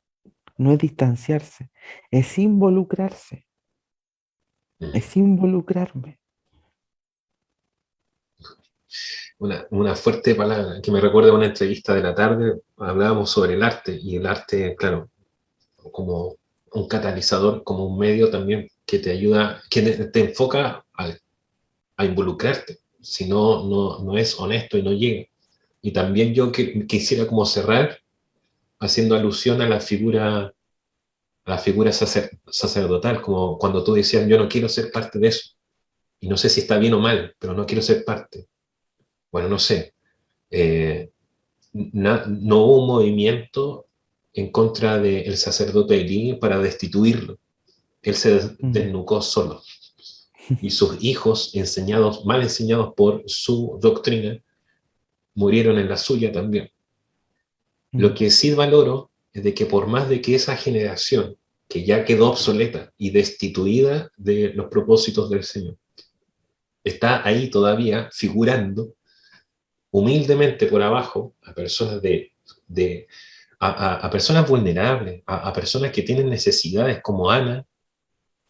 no es distanciarse, es involucrarse, mm. es involucrarme. Una fuerte palabra que me recuerda a una entrevista de la tarde. Hablábamos sobre el arte y el arte, claro, como un catalizador, como un medio también que te ayuda, que te enfoca a involucrarte. Si no, no es honesto y no llega. Y también yo quisiera como cerrar haciendo alusión a la figura sacerdotal, como cuando tú decías, yo no quiero ser parte de eso. Y no sé si está bien o mal, pero no quiero ser parte. Bueno, no sé. Eh, no hubo un movimiento en contra del sacerdote Elí para destituirlo. Él se Mm, desnucó solo. Y sus hijos, enseñados, mal enseñados por su doctrina, murieron en la suya también. Lo mm, que sí valoro es de que por más de que esa generación, que ya quedó obsoleta y destituida de los propósitos del Señor, está ahí todavía figurando humildemente por abajo a personas a personas vulnerables, a personas que tienen necesidades como Ana,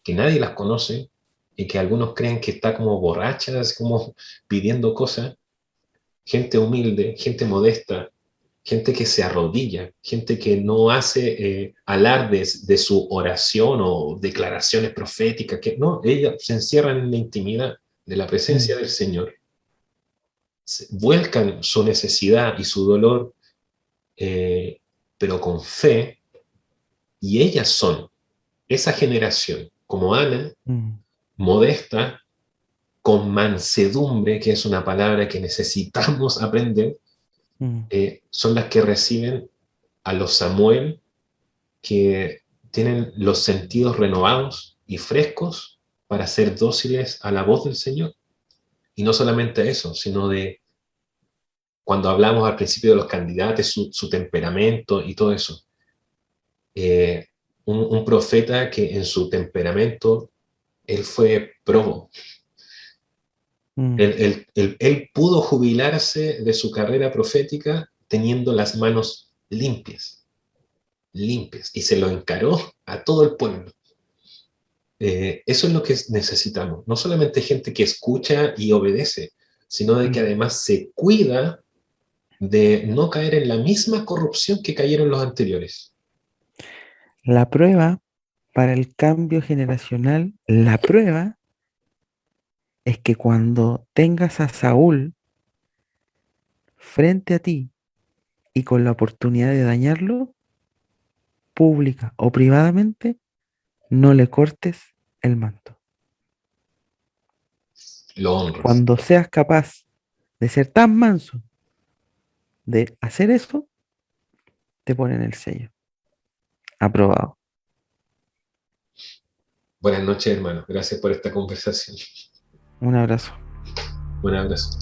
que nadie las conoce y que algunos creen que está como borracha, como pidiendo cosas, gente humilde, gente modesta, gente que se arrodilla, gente que no hace alardes de su oración o declaraciones proféticas, que no, ellas se encierran en la intimidad de la presencia mm, del Señor, vuelcan su necesidad y su dolor, eh, pero con fe, y ellas son esa generación, como Ana, mm, modesta, con mansedumbre, que es una palabra que necesitamos aprender, mm, son las que reciben a los Samuel que tienen los sentidos renovados y frescos para ser dóciles a la voz del Señor. Y no solamente eso, sino de cuando hablamos al principio de los candidatos, su temperamento y todo eso. Eh, un profeta que en su temperamento, él fue probo. mm, Él pudo jubilarse de su carrera profética teniendo las manos limpias, limpias, y se lo encaró a todo el pueblo. Eso es lo que necesitamos, no solamente gente que escucha y obedece, sino de que mm. además se cuida de no caer en la misma corrupción que cayeron los anteriores. La prueba para el cambio generacional, la prueba es que cuando tengas a Saúl frente a ti y con la oportunidad de dañarlo, pública o privadamente, no le cortes el manto. Lo honras. Cuando seas capaz de ser tan manso de hacer eso, te ponen el sello. Aprobado. Buenas noches, hermano. Gracias por esta conversación. Un abrazo. Un abrazo.